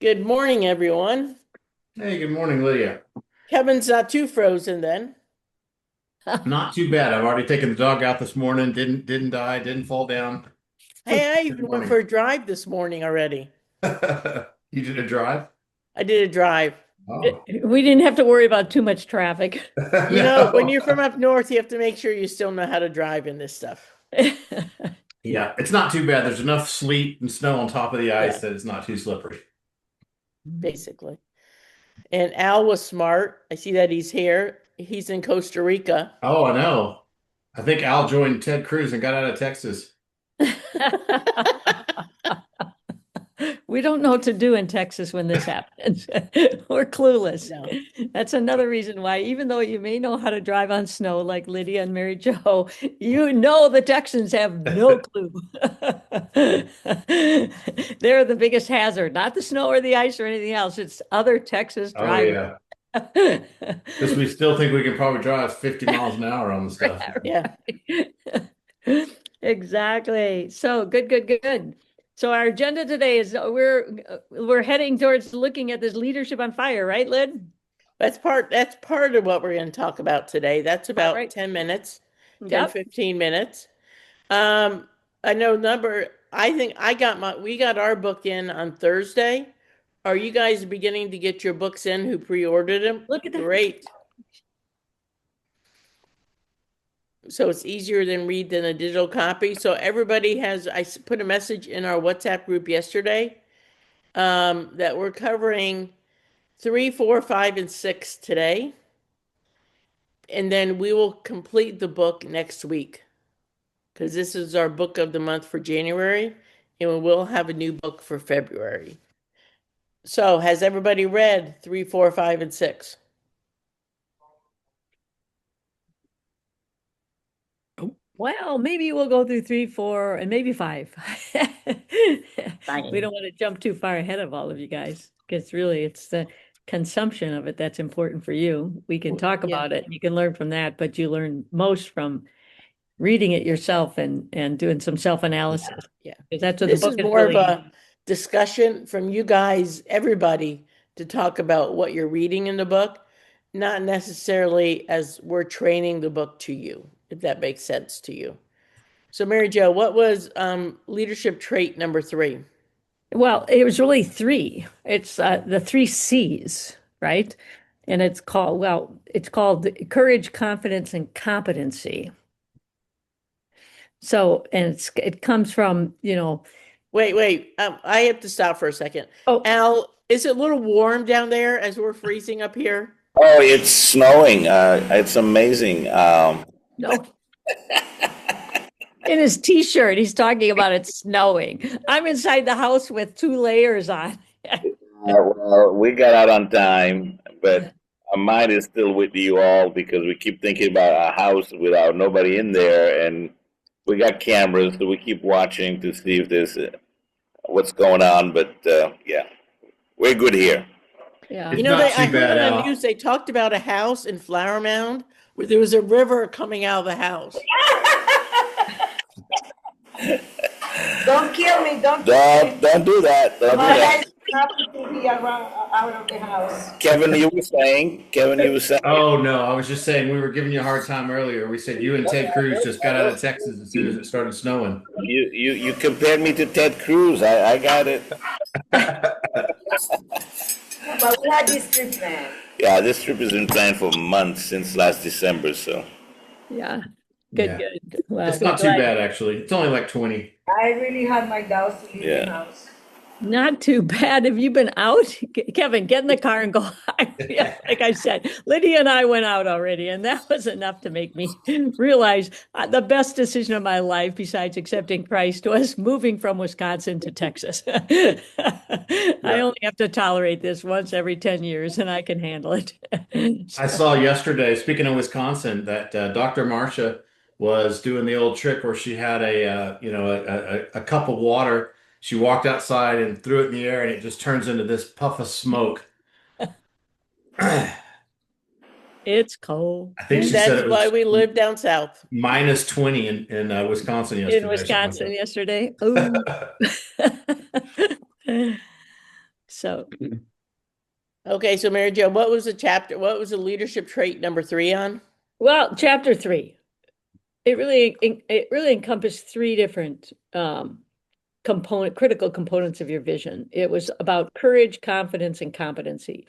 Good morning, everyone. Hey, good morning, Lydia. Kevin's not too frozen then. Not too bad. I've already taken the dog out this morning. Didn't die. Didn't fall down. Hey, I Good even went for morning. a drive this morning already. You did a drive? I did a drive. Oh, We didn't have to worry about too much traffic. When no. you're from up north, you have to make sure you still know how to drive in this stuff. Yeah, it's not too bad. There's enough sleet and snow on top of the ice Yeah, that it's not too slippery. basically. And Al was smart. I see that he's here. He's in Costa Rica. Oh, I know. I think Al joined Ted Cruz and got out of Texas. We don't know what to do in Texas when this happens. We're clueless. No. That's another reason why, even though you may know how to drive on snow like Lydia and Mary Jo, you know the Texans have no clue. They're the biggest hazard, not the snow or the ice or anything else. It's other Texas Oh, drivers. yeah. Because we still think we can probably drive 50 miles an hour on the stuff. Yeah. Exactly. So good, good, good. So our agenda today is we're heading towards looking at this leadership on fire, right, Lyd? That's part of what we're going to talk about today. That's All about right. 10 minutes, 10, Yep. 15 minutes. Um, I know I think we got our book in on Thursday. Are you guys beginning to get your books in who pre-ordered them? Look at that. Great. So it's easier than read than a digital copy. So everybody I put a message in our WhatsApp group yesterday, that we're covering 3, 4, 5, and 6 today. And then we will complete the book next week because this is our book of the month for January, and we will have a new book for February. So, has everybody read 3, 4, 5, and 6? Well, maybe we'll go through three, four, and maybe five. We Fine. don't want to jump too far ahead of all of you guys because really it's the consumption of it that's important for you. We can talk Yeah, about it and you can learn from that, but you learn most from reading it yourself and doing some yeah, self-analysis. yeah. Because that's what the This book is is more of really. a discussion from you guys, everybody, to talk about what you're reading in the book, not necessarily as we're training the book to you, if that makes sense to you. So, Mary Jo, what was leadership trait number 3? Well, it was really three. It's the three C's, right? And it's called courage, confidence, and competency. So, and it comes from, Wait. I have to stop for a second. oh, Al, is it a little warm down there as we're freezing up here? Oh, it's snowing. It's amazing. no. In his t-shirt, he's talking about it snowing. I'm inside the house with two layers on. Well, we got out on time, but our mind is still with you all because we keep thinking about our house without nobody in there, and we got cameras, so we keep watching to see if there's what's going on. But yeah, we're good here. Yeah. You It's know, not I too heard bad, on the Al. news they talked about a house in Flower Mound where there was a river coming out of the house. Don't kill me, don't kill Don't me. don't do that. Don't do My that. head is happy to be around, out of the house. Kevin, you were saying. Kevin, you were saying. Oh, no. I was just saying we were giving you a hard time earlier. We said you and Ted Cruz just got out of Texas as soon as it started snowing. You compared me to Ted Cruz. I got it. But we had this trip planned. Yeah, this trip has been planned for months since last December. So. Yeah. Good, Yeah. good. Well, It's not too glad. bad, actually. It's only like 20. I really had my doubts to leave the Yeah. house. Not too bad. Have you been out? Kevin, get in the car and go. Yeah, like I said, Lydia and I went out already, and that was enough to make me realize the best decision of my life, besides accepting Christ, was moving from Wisconsin to Texas. I Yeah. only have to tolerate this once every 10 years, and I can handle it. I So, saw yesterday, speaking of Wisconsin, that Dr. Marcia was doing the old trick where she had a cup of water. She walked outside and threw it in the air, and it just turns into this puff of smoke. I it's cold think And she said that's it why was we live down south. minus 20 in Wisconsin in yesterday, something like Wisconsin yesterday. Oh. that. So, Okay, so Mary Jo, what was the leadership trait number 3 on? well, chapter 3, it really encompassed 3 different critical components of your vision. It was about courage, confidence, and competency.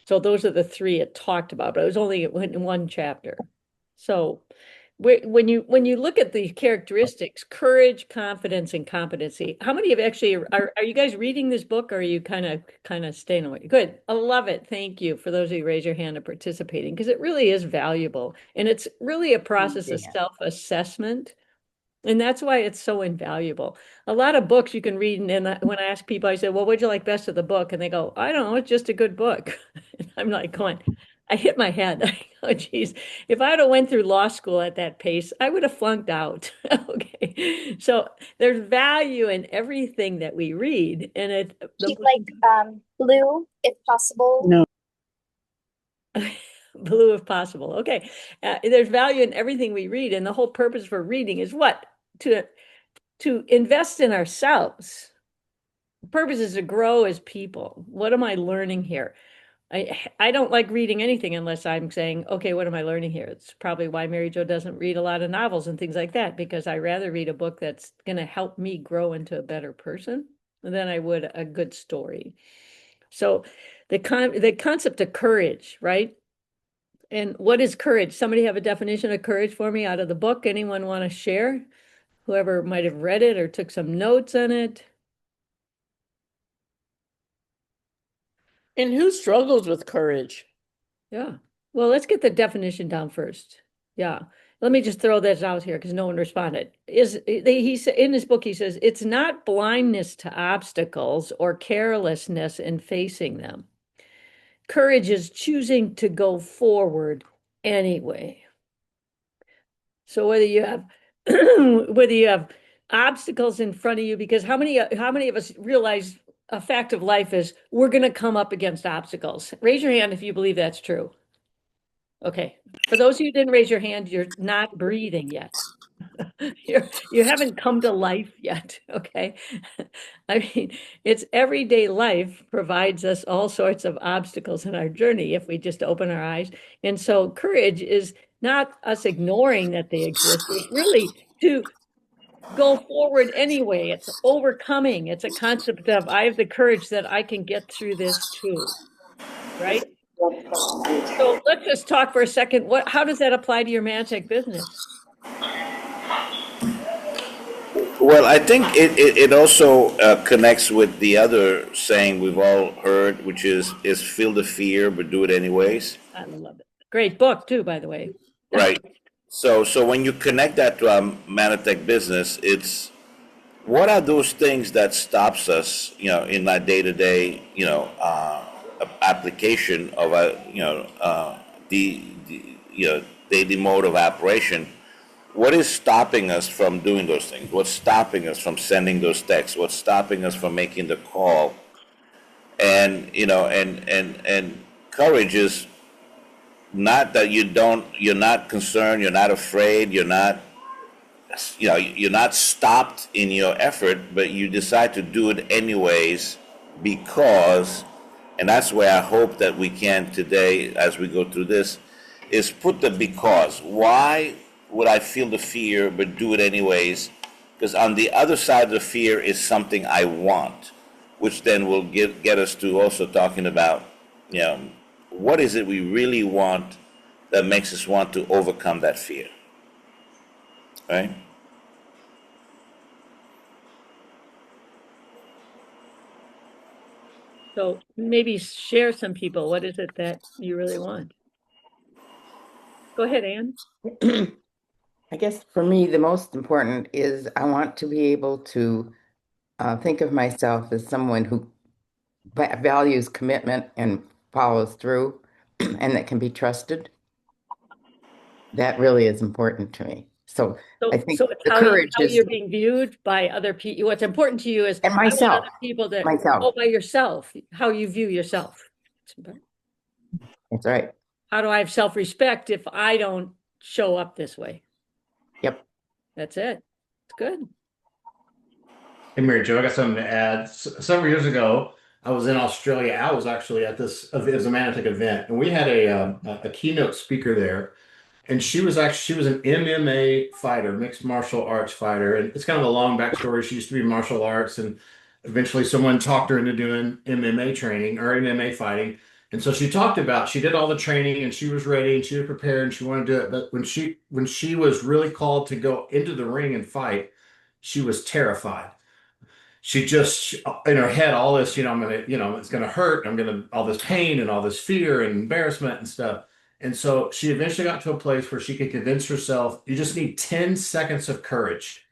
So those are the 3 it talked about, but it was only in one chapter. So when you look at the characteristics, courage, confidence, and competency, how many of actually are you guys reading this book, or are you kind of staying away? Good. I love it. Thank you for those of you who raise your hand and participating, because it really is valuable. And it's really a process of self-assessment. And that's why it's so invaluable. A lot of books you can read, and when I ask people, I say, well, what'd you like best of the book? And they go, I don't know, it's just a good book. And I'm like going, I hit my head. I go, geez, if I'd have went through law school at that pace, I would have flunked out. Okay. So there's value in everything that we read. And Keep like blue if possible. No. blue if possible. Okay. There's value in everything we read. And the whole purpose for reading is what? To invest in ourselves. The purpose is to grow as people. What am I learning here? I don't like reading anything unless I'm saying, okay, what am I learning here? It's probably why Mary Jo doesn't read a lot of novels and things like that, because I rather read a book that's going to help me grow into a better person than I would a good story. So the concept of courage, right? And what is courage? Somebody have a definition of courage for me out of the book? Anyone want to share? Whoever might have read it or took some notes on it. And who struggles with courage? Yeah. Well, let's get the definition down first. Yeah. Let me just throw this out here because no one responded. He said in his book, he says, it's not blindness to obstacles or carelessness in facing them. Courage is choosing to go forward anyway. So whether you have obstacles in front of you, because how many of us realize a fact of life is we're going to come up against obstacles? Raise your hand if you believe that's true. Okay. For those of you who didn't raise your hand, you're not breathing yet. You haven't come to life yet. Okay. I mean, it's everyday life provides us all sorts of obstacles in our journey if we just open our eyes. And so courage is not us ignoring that they exist. It's really to go forward anyway. It's overcoming. It's a concept of I have the courage that I can get through this too. Right? So let's just talk for a second. How does that apply to your Mannatech business? Well, I think it also connects with the other saying we've all heard, which is feel the fear, but do it anyways. I love it. Great book too, by the way. Right. So when you connect that to our Mannatech business, it's what are those things that stops us, in our day-to-day, application of the daily mode of operation. What is stopping us from doing those things? What's stopping us from sending those texts? What's stopping us from making the call? And and courage is not that you're not concerned, you're not afraid, you're not stopped in your effort, but you decide to do it anyways because, and that's where I hope that we can today as we go through this, is put the because. Why would I feel the fear but do it anyways? Because on the other side of the fear is something I want, which then will get us to also talking about, what is it we really want that makes us want to overcome that fear, right? So maybe share some people. What is it that you really want? Go ahead, Anne. I guess for me, the most important is I want to be able to think of myself as someone who values commitment and follows through and that can be trusted. That really is important to me. So I think So it's the how courage is, you're being viewed by other people. What's important to you is and I want myself, other people to myself. by yourself, how you view yourself. That's right. How do I have self-respect if I don't show up this way? Yep. That's it. It's good. Hey, Mary Jo, I got something to add. Several years ago, I was in Australia. I was actually at this, it was a Mannatech event, and we had a keynote speaker there. And she was an MMA fighter, mixed martial arts fighter. And it's kind of a long backstory. She used to be martial arts, and eventually someone talked her into doing MMA training or MMA fighting. And so she talked about she did all the training and she was ready and she was prepared and she wanted to do it. But when she was really called to go into the ring and fight, she was terrified. She just in her head all this, I'm gonna, it's gonna hurt. I'm gonna all this pain and all this fear and embarrassment and stuff. And so she eventually got to a place where she could convince herself, you just need 10 seconds of courage.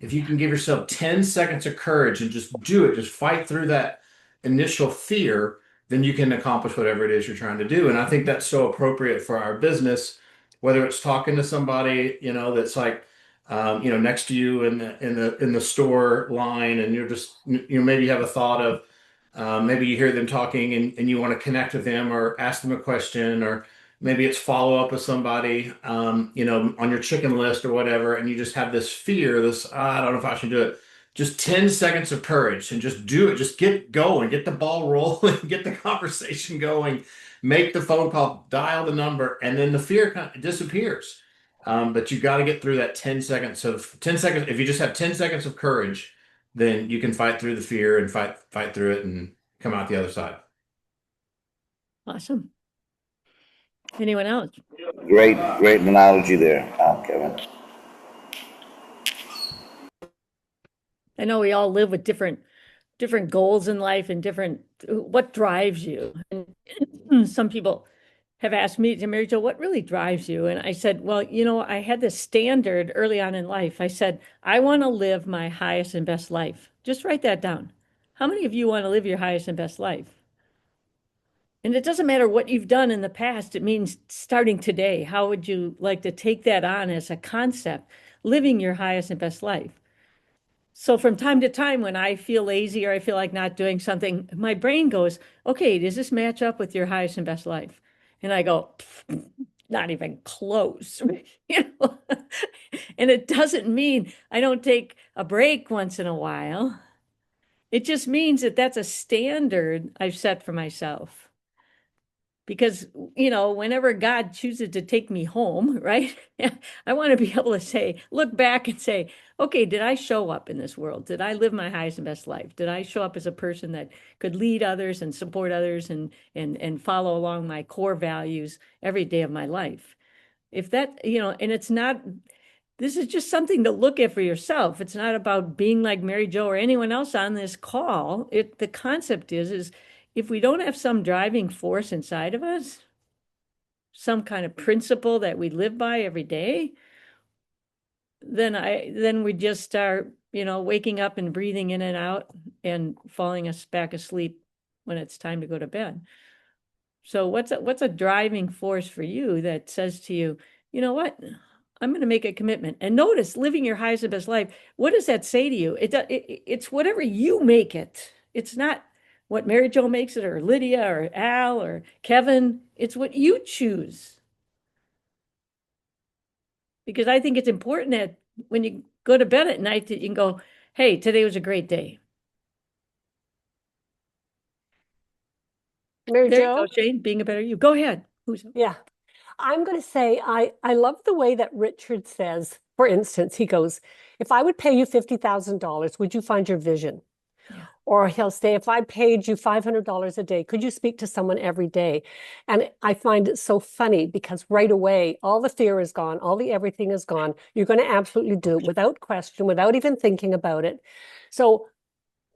If you can give yourself 10 seconds of courage and just do it, just fight through that initial fear, then you can accomplish whatever it is you're trying to do. And I think that's so appropriate for our business, whether it's talking to somebody, that's like, next to you in the store line, and you're just, maybe you have a thought of, maybe you hear them talking and you want to connect with them or ask them a question, or maybe it's follow up with somebody, on your chicken list or whatever, and you just have this fear, I don't know if I should do it. Just 10 seconds of courage and just do it. Just get going, get the ball rolling, get the conversation going, make the phone call, dial the number, and then the fear kind of disappears. But you got to get through that 10 seconds. If you just have 10 seconds of courage, then you can fight through the fear and fight through it and come out the other side. Awesome. Anyone else? Great analogy there, Kevin. I know we all live with different goals in life and what drives you. And some people have asked me, Mary Jo, what really drives you? And I said, well, I had this standard early on in life. I said, I want to live my highest and best life. Just write that down. How many of you want to live your highest and best life? And it doesn't matter what you've done in the past. It means starting today. How would you like to take that on as a concept, living your highest and best life? So from time to time, when I feel lazy or I feel like not doing something, my brain goes, okay, does this match up with your highest and best life? And I go, not even close. And it doesn't mean I don't take a break once in a while. It just means that that's a standard I've set for myself. Because, whenever God chooses to take me home, right? I want to be able to look back and say, okay, did I show up in this world? Did I live my highest and best life? Did I show up as a person that could lead others and support others and follow along my core values every day of my life? If that, and it's not, this is just something to look at for yourself. It's not about being like Mary Jo or anyone else on this call. The concept is if we don't have some driving force inside of us, some kind of principle that we live by every day, then we just start, waking up and breathing in and out and falling us back asleep when it's time to go to bed. So what's a driving force for you that says to you, you know what? I'm going to make a commitment. And notice, living your highest and best life, what does that say to you? It's whatever you make it. It's not what Mary Jo makes it, or Lydia, or Al, or Kevin. It's what you choose. Because I think it's important that when you go to bed at night that you can go, hey, today was a great day. Mary There you Jo? go, Shane, being a better you. Go ahead. Yeah. I'm going to say, I love the way that Richard says, for instance, he goes, if I would pay you $50,000, would you find your vision? Yeah. Or he'll say, if I paid you $500 a day, could you speak to someone every day? And I find it so funny because right away, all the fear is gone, all the everything is gone. You're going to absolutely do it without question, without even thinking about it. So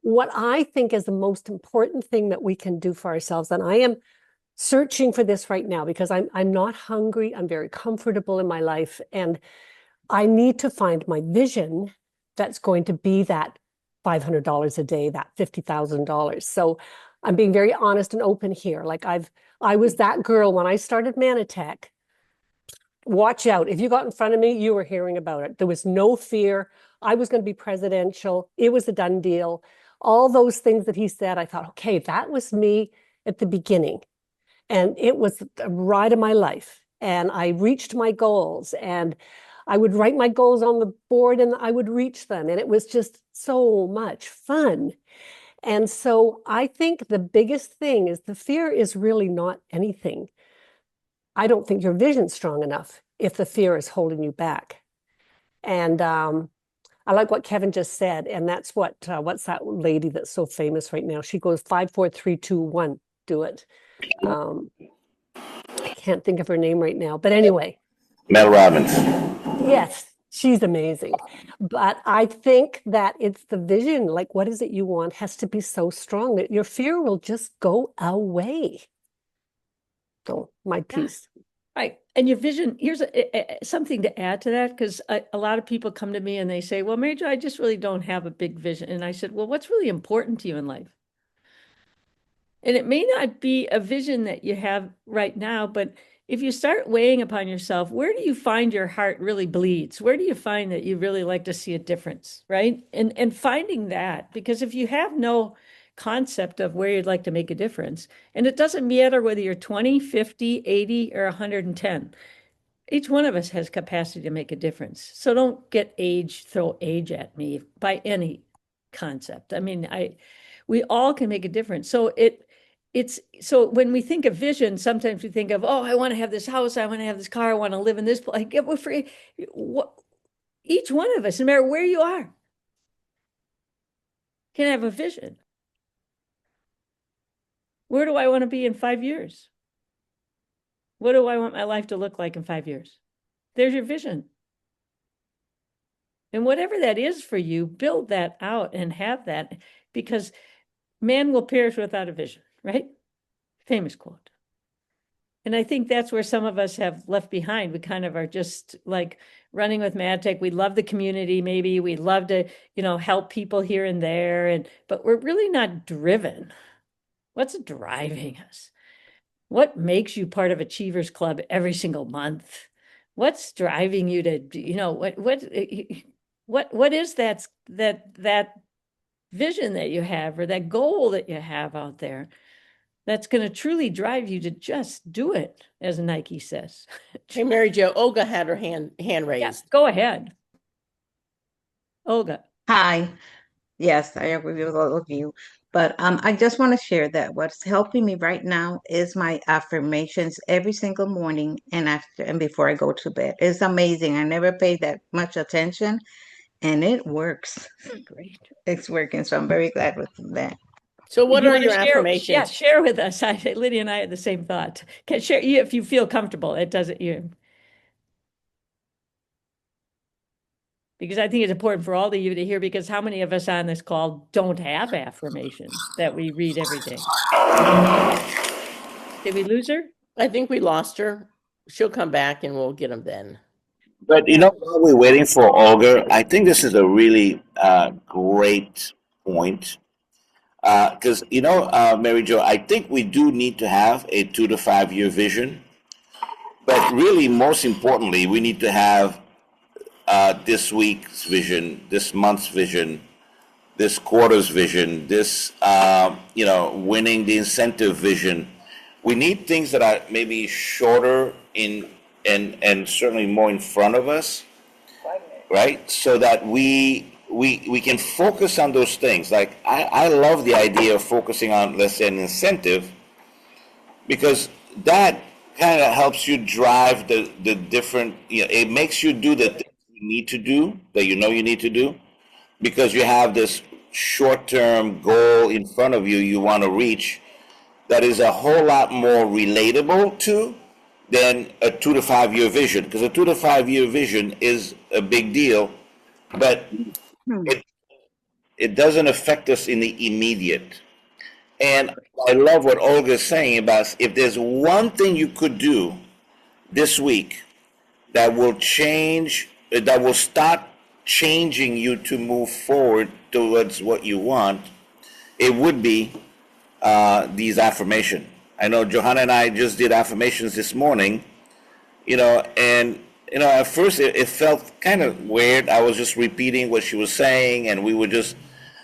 what I think is the most important thing that we can do for ourselves, and I am searching for this right now because I'm not hungry, I'm very comfortable in my life, and I need to find my vision that's going to be that $500 a day, that $50,000. So I'm being very honest and open here. Like I was that girl when I started Mannatech. Watch out. If you got in front of me, you were hearing about it. There was no fear. I was going to be presidential. It was a done deal. All those things that he said, I thought, okay, that was me at the beginning. And it was the ride of my life. And I reached my goals, and I would write my goals on the board and I would reach them. And it was just so much fun. And so I think the biggest thing is the fear is really not anything. I don't think your vision's strong enough if the fear is holding you back. And I like what Kevin just said, and that's what's that lady that's so famous right now? She goes 5, 4, 3, 2, 1. Do it. I can't think of her name right now, but anyway. Mel Robbins. Yes, she's amazing. But I think that it's the vision, like what is it you want, has to be so strong that your fear will just go away. So my piece. Right. And your vision, here's something to add to that, because a lot of people come to me and they say, well, Mary Jo, I just really don't have a big vision. And I said, well, what's really important to you in life? And it may not be a vision that you have right now, but if you start weighing upon yourself, where do you find your heart really bleeds? Where do you find that you really like to see a difference, right? And finding that, because if you have no concept of where you'd like to make a difference, and it doesn't matter whether you're 20, 50, 80, or 110, each one of us has capacity to make a difference. So don't throw age at me by any concept. I mean, we all can make a difference. So when we think of vision, sometimes we think of, oh, I want to have this house, I want to have this car, I want to live in this place. Each one of us, no matter where you are, can have a vision. Where do I want to be in 5 years? What do I want my life to look like in 5 years? There's your vision. And whatever that is for you, build that out and have that, because man will perish without a vision, right? Famous quote. And I think that's where some of us have left behind. We kind of are just like running with Mannatech. We love the community, maybe. We love to, help people here and there, but we're really not driven. What's driving us? What makes you part of Achievers Club every single month? What's driving you to, what is that vision that you have, or that goal that you have out there that's going to truly drive you to just do it, as Nike says? Hey, Mary Jo, Olga had her hand Yeah, raised. go ahead. Olga. Hi. Yes, I agree with all of you. But I just want to share that what's helping me right now is my affirmations every single morning and after and before I go to bed. It's amazing. I never paid that much attention, and it works. Great. It's working, so I'm very glad with that. So what You are wanna your share? affirmations? Yeah, share with us. Lydia and I had the same thought. Can share if you feel comfortable. It doesn't you. Because I think it's important for all of you to hear, because how many of us on this call don't have affirmations that we read every day? Did we lose her? I think we lost her. She'll come back and we'll get them then. But while we're waiting for Olga, I think this is a really great point. Because, Mary Jo, I think we do need to have a 2 to 5 year vision. But really, most importantly, we need to have this week's vision, this month's vision, this quarter's vision, this, winning the incentive vision. We need things that are maybe shorter and certainly more in front of us, right? So that we can focus on those things. Like I love the idea of focusing on, let's say, an incentive, because that kind of helps you drive the different, it makes you do the things you need to do, that you need to do, because you have this short-term goal in front of you want to reach, that is a whole lot more relatable to than a 2 to 5 year vision, because a 2 to 5 year vision is a big deal, but it doesn't affect us in the immediate. And I love what Olga is saying about, if there's one thing you could do this week that will start changing you to move forward towards what you want, it would be these affirmations. I know Johanna and I just did affirmations this morning, and at first it felt kind of weird. I was just repeating what she was saying, and we were just.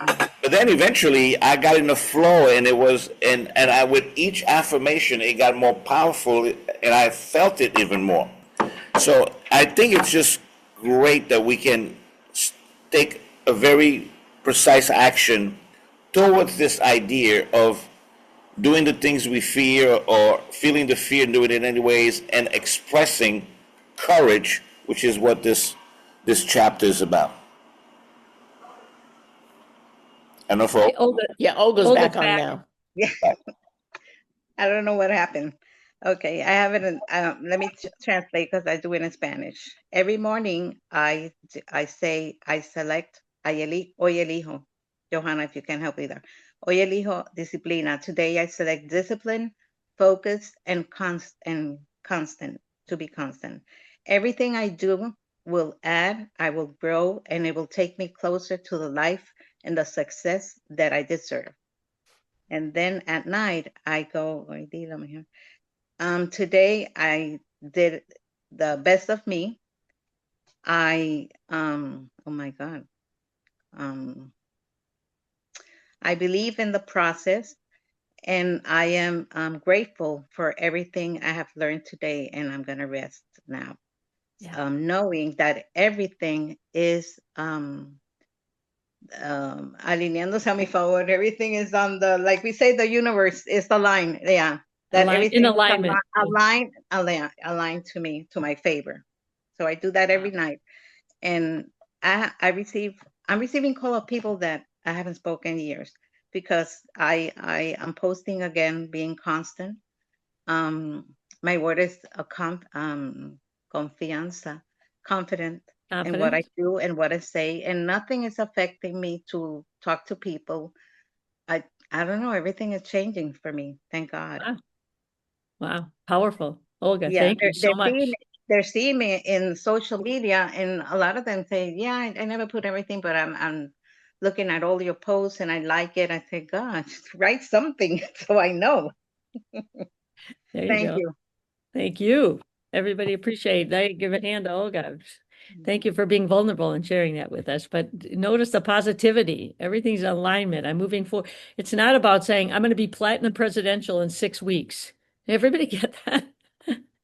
But then eventually I got in the flow, and it was, and I, with each affirmation, it got more powerful, and I felt it even more. So I think it's just great that we can take a very precise action towards this idea of doing the things we fear or feeling the fear and doing it anyways and expressing courage, which is what this chapter is about. I know for Yeah, Olga's Olga's back on back. now. Yeah, I don't know what happened. Okay, I have it in, let me translate because I do it in Spanish. Every morning I say, I select, hoy elijo. Johanna, if you can help me there. Hoy elijo disciplina. Today I select discipline, focus, and constant, to be constant. Everything I do will add, I will grow, and it will take me closer to the life and the success that I deserve. And then at night I go, today I did the best of me. Oh my God. I believe in the process and I am grateful for everything I have learned today, and I'm going to rest now. Yeah. Knowing that everything is alineándose a mi favor. Everything is on the, like we say, the universe is aligned. Yeah. That In everything is alignment. aligned to me, to my favor. So I do that every night. And I'm receiving call of people that I haven't spoken in years because I am posting again, being constant. My word is confianza, confident in what I Confident. do and what I say, and nothing is affecting me to talk to people. I I don't know. Everything is changing for me. Thank God. Wow. Wow. Powerful. Olga, Yeah, thank you so much. they're seeing me in social media, and a lot of them say, "Yeah, I never put everything, but I'm looking at all your posts and I like it." I say, "God, just write something so I know." There you Thank go. you. Thank you. Everybody appreciate that. Give a hand to Olga. Thank you for being vulnerable and sharing that with us. But notice the positivity. Everything's in alignment. I'm moving forward. It's not about saying I'm going to be platinum presidential in 6 weeks. Everybody get that?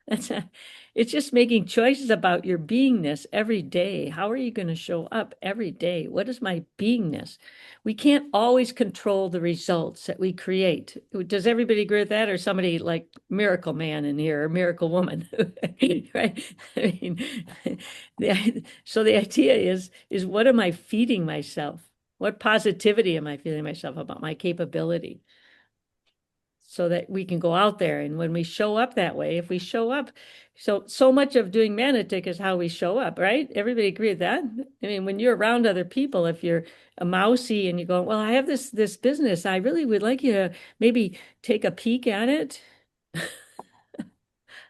That's a, it's just making choices about your beingness every day. How are you going to show up every day? What is my beingness? We can't always control the results that we create. Does everybody agree with that? Or somebody like Miracle Man in here or Miracle Woman? Right? I mean, so the idea is what am I feeding myself? What positivity am I feeling myself about my capability? So that we can go out there. And when we show up that way, if we show up, so much of doing Mannatech is how we show up, right? Everybody agree with that? I mean, when you're around other people, if you're a mousy and you go, well, I have this business, I really would like you to maybe take a peek at it.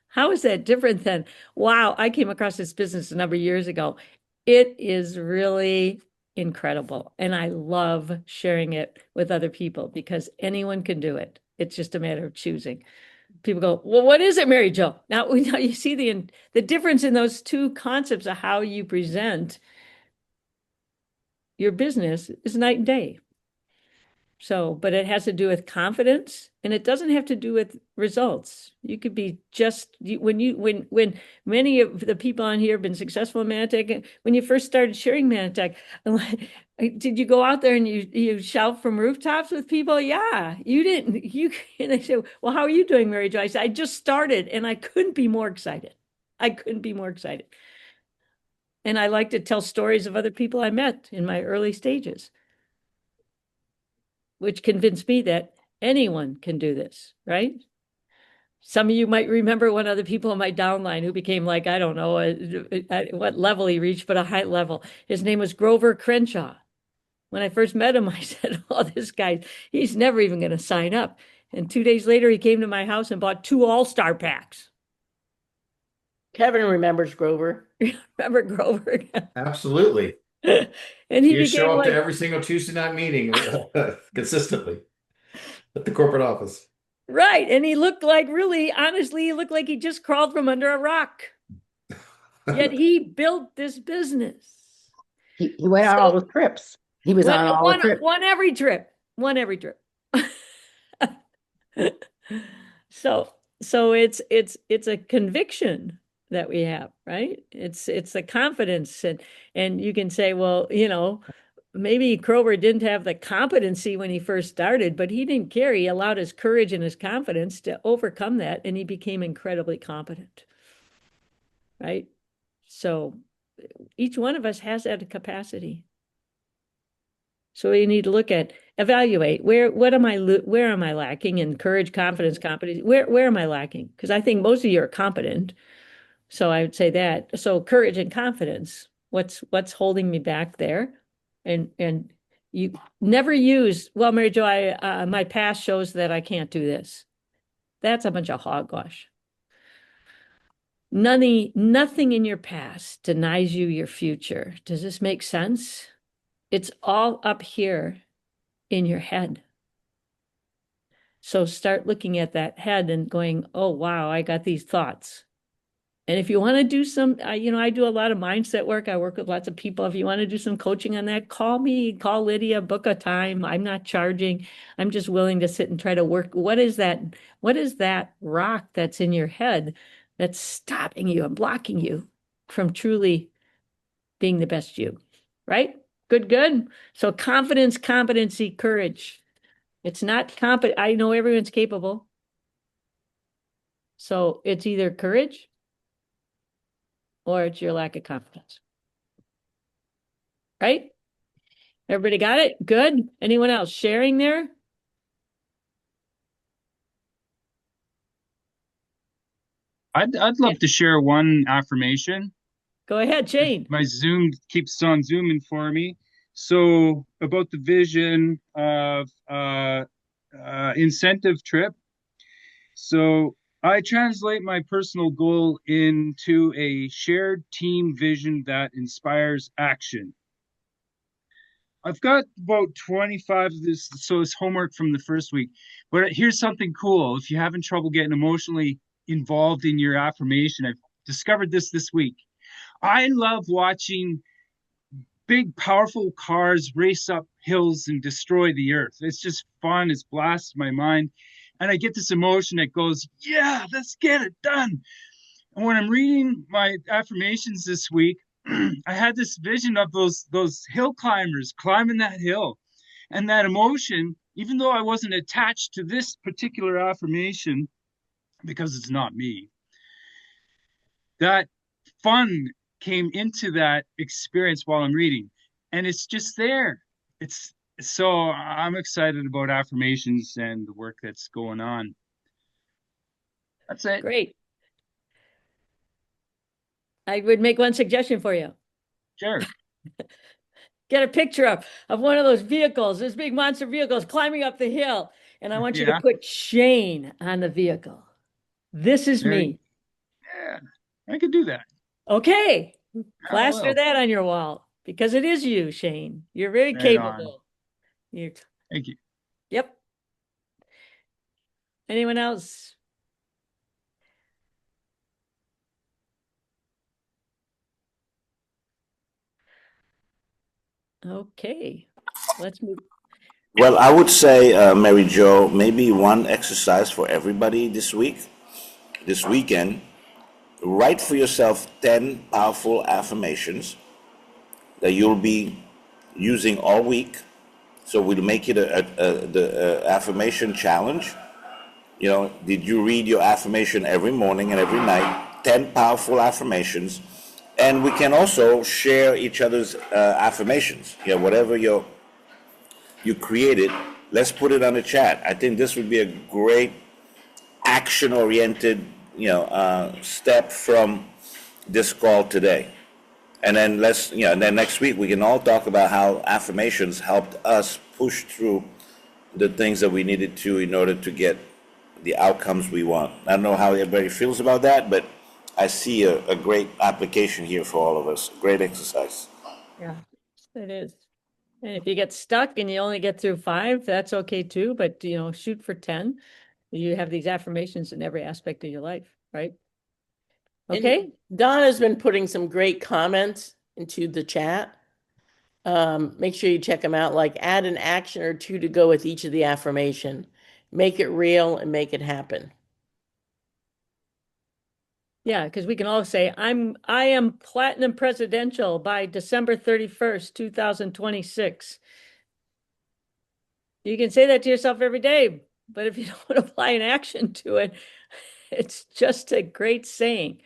How is that different than, wow, I came across this business a number of years ago. It is really incredible. And I love sharing it with other people because anyone can do it. It's just a matter of choosing. People go, well, what is it, Mary Jo? Now you see the difference in those two concepts of how you present your business is night and day. So, but it has to do with confidence and it doesn't have to do with results. You could be just when many of the people on here have been successful in Mannatech, when you first started sharing Mannatech, did you go out there and you shout from rooftops with people? Yeah, you didn't. And they say, well, how are you doing, Mary Jo? I said, I just started and I couldn't be more excited. I couldn't be more excited. And I like to tell stories of other people I met in my early stages, which convinced me that anyone can do this, right? Some of you might remember one of the people in my downline who became like, I don't know what level he reached, but a high level. His name was Grover Crenshaw. When I first met him, I said, oh, this guy, he's never even going to sign up. And 2 days later, he came to my house and bought 2 all-star packs. Kevin remembers Grover. Remember Grover? Absolutely. And he You show became up to like, every single Tuesday night meeting consistently at the corporate office. right. And he looked like, really, honestly, he looked like he just crawled from under a rock. Yet he built this business. He went on all the trips. He was on all the trips. One every trip. One every trip. So it's a conviction that we have, right? It's a confidence and you can say, well, maybe Kroger didn't have the competency when he first started, but he didn't care. He allowed his courage and his confidence to overcome that, and he became incredibly competent. Right? So each one of us has that capacity. So we need to look at, evaluate where am I lacking in courage, confidence, competence? Where am I lacking? Because I think most of you are competent. So I would say that. So courage and confidence. What's holding me back there? And you never use, well, Mary Jo, my past shows that I can't do this. That's a bunch of hogwash. Nothing in your past denies you your future. Does this make sense? It's all up here in your head. So start looking at that head and going, oh, wow, I got these thoughts. And if you want to do some, I do a lot of mindset work. I work with lots of people. If you want to do some coaching on that, call me, call Lydia, book a time. I'm not charging. I'm just willing to sit and try to work. What is that rock that's in your head that's stopping you and blocking you from truly being the best you, right? Good. So confidence, competency, courage. It's not competent. I know everyone's capable. So it's either courage or it's your lack of confidence. Right? Everybody got it? Good. Anyone else sharing there? I'd love to share one affirmation. Go ahead, Shane. My Zoom keeps on zooming for me. So about the vision of incentive trip. So I translate my personal goal into a shared team vision that inspires action. I've got about 25 of this, so it's homework from the first week. But here's something cool. If you're having trouble getting emotionally involved in your affirmation, I've discovered this week. I love watching big, powerful cars race up hills and destroy the earth. It's just fun. It's blasts my mind. And I get this emotion that goes, yeah, let's get it done. And when I'm reading my affirmations this week, I had this vision of those hill climbers climbing that hill. And that emotion, even though I wasn't attached to this particular affirmation, because it's not me, that fun came into that experience while I'm reading. And it's just there. It's so I'm excited about affirmations and the work that's going on. That's it. Great. I would make one suggestion for you. Sure. Get a picture of one of those vehicles, those big monster vehicles climbing up the hill. And I want you to put Shane on the vehicle. This is me. Yeah, I could do that. Okay. Plaster that on your wall because it is you, Shane. You're very capable. Thank you. Yep. Anyone else? Okay. Let's move. Well, I would say, Mary Jo, maybe one exercise for everybody this weekend. Write for yourself 10 powerful affirmations that you'll be using all week. So we'll make it the affirmation challenge. Did you read your affirmation every morning and every night? 10 powerful affirmations. And we can also share each other's affirmations. Whatever you created, let's put it on the chat. I think this would be a great action-oriented, step from this call today. And then then next week we can all talk about how affirmations helped us push through the things that we needed to in order to get the outcomes we want. I don't know how everybody feels about that, but I see a great application here for all of us. Great exercise. Yeah, it is. And if you get stuck and you only get through 5, that's okay too. But, shoot for 10. You have these affirmations in every aspect of your life, right? Okay. And Donna's been putting some great comments into the chat. Make sure you check them out. Like add an action or two to go with each of the affirmation. Make it real and make it happen. Yeah, because we can all say, I am platinum presidential by December 31st, 2026. You can say that to yourself every day, but if you don't apply an action to it, it's just a great saying.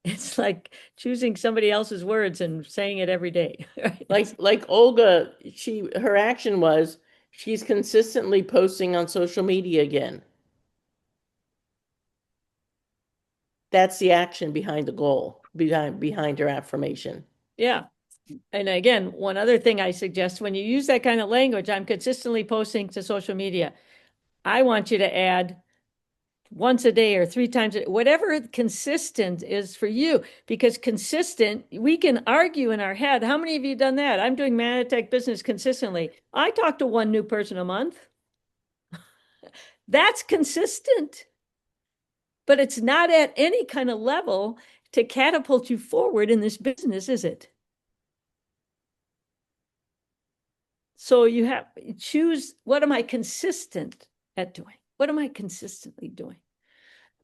It's like choosing somebody else's words and saying it every day. Right? Like Olga, her action was she's consistently posting on social media again. That's the action behind the goal, behind her affirmation. Yeah. And again, one other thing I suggest when you use that kind of language, I'm consistently posting to social media. I want you to add once a day or 3 times, whatever consistent is for you, because consistent, we can argue in our head. How many of you done that? I'm doing Mannatech business consistently. I talk to one new person a month. That's consistent, but it's not at any kind of level to catapult you forward in this business, is it? So you have choose, what am I consistent at doing? What am I consistently doing?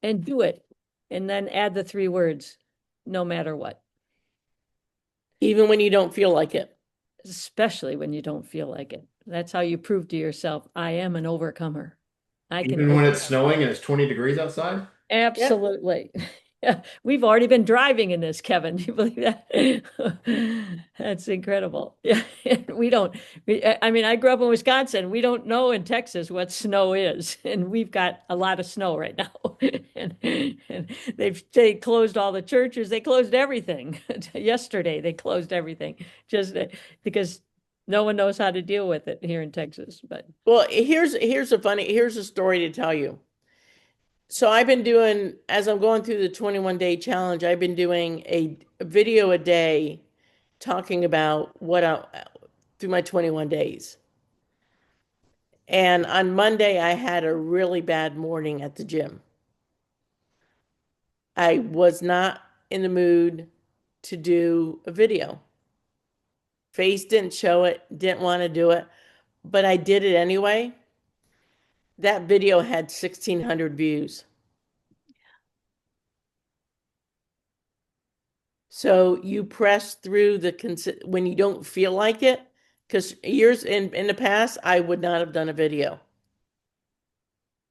And do it. And then add the 3 words, no matter what. Even when you don't feel like it. Especially when you don't feel like it. That's how you prove to yourself, I am an overcomer. I can Even when it's overcome. snowing and it's 20 degrees outside? Absolutely. Yeah, we've already been driving in this, Kevin. Do you believe that? That's incredible. Yeah, we don't. I mean, I grew up in Wisconsin. We don't know in Texas what snow is, and we've got a lot of snow right now. And they closed all the churches. They closed everything. Yesterday, they closed everything just because no one knows how to deal with it here in Texas. But Well, here's a story to tell you. So I've been doing, as I'm going through the 21-day challenge, I've been doing a video a day talking about through my 21 days. And on Monday, I had a really bad morning at the gym. I was not in the mood to do a video. Face didn't show it, didn't want to do it, but I did it anyway. That video had 1,600 views. So you press through when you don't feel like it, because years in the past, I would not have done a video.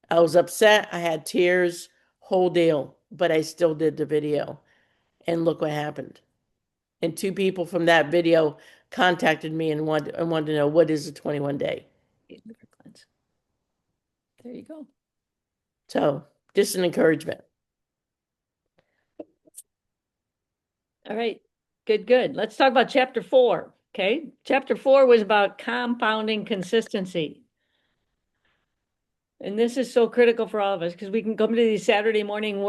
I was upset, I had tears, whole deal, but I still did the video. And look what happened. And 2 people from that video contacted me and wanted to know, what is a 21 day. there you go. So just an encouragement. All right. Good. Let's talk about chapter 4. Okay. Chapter 4 was about compounding consistency. And this is so critical for all of us because we can come to these Saturday morning,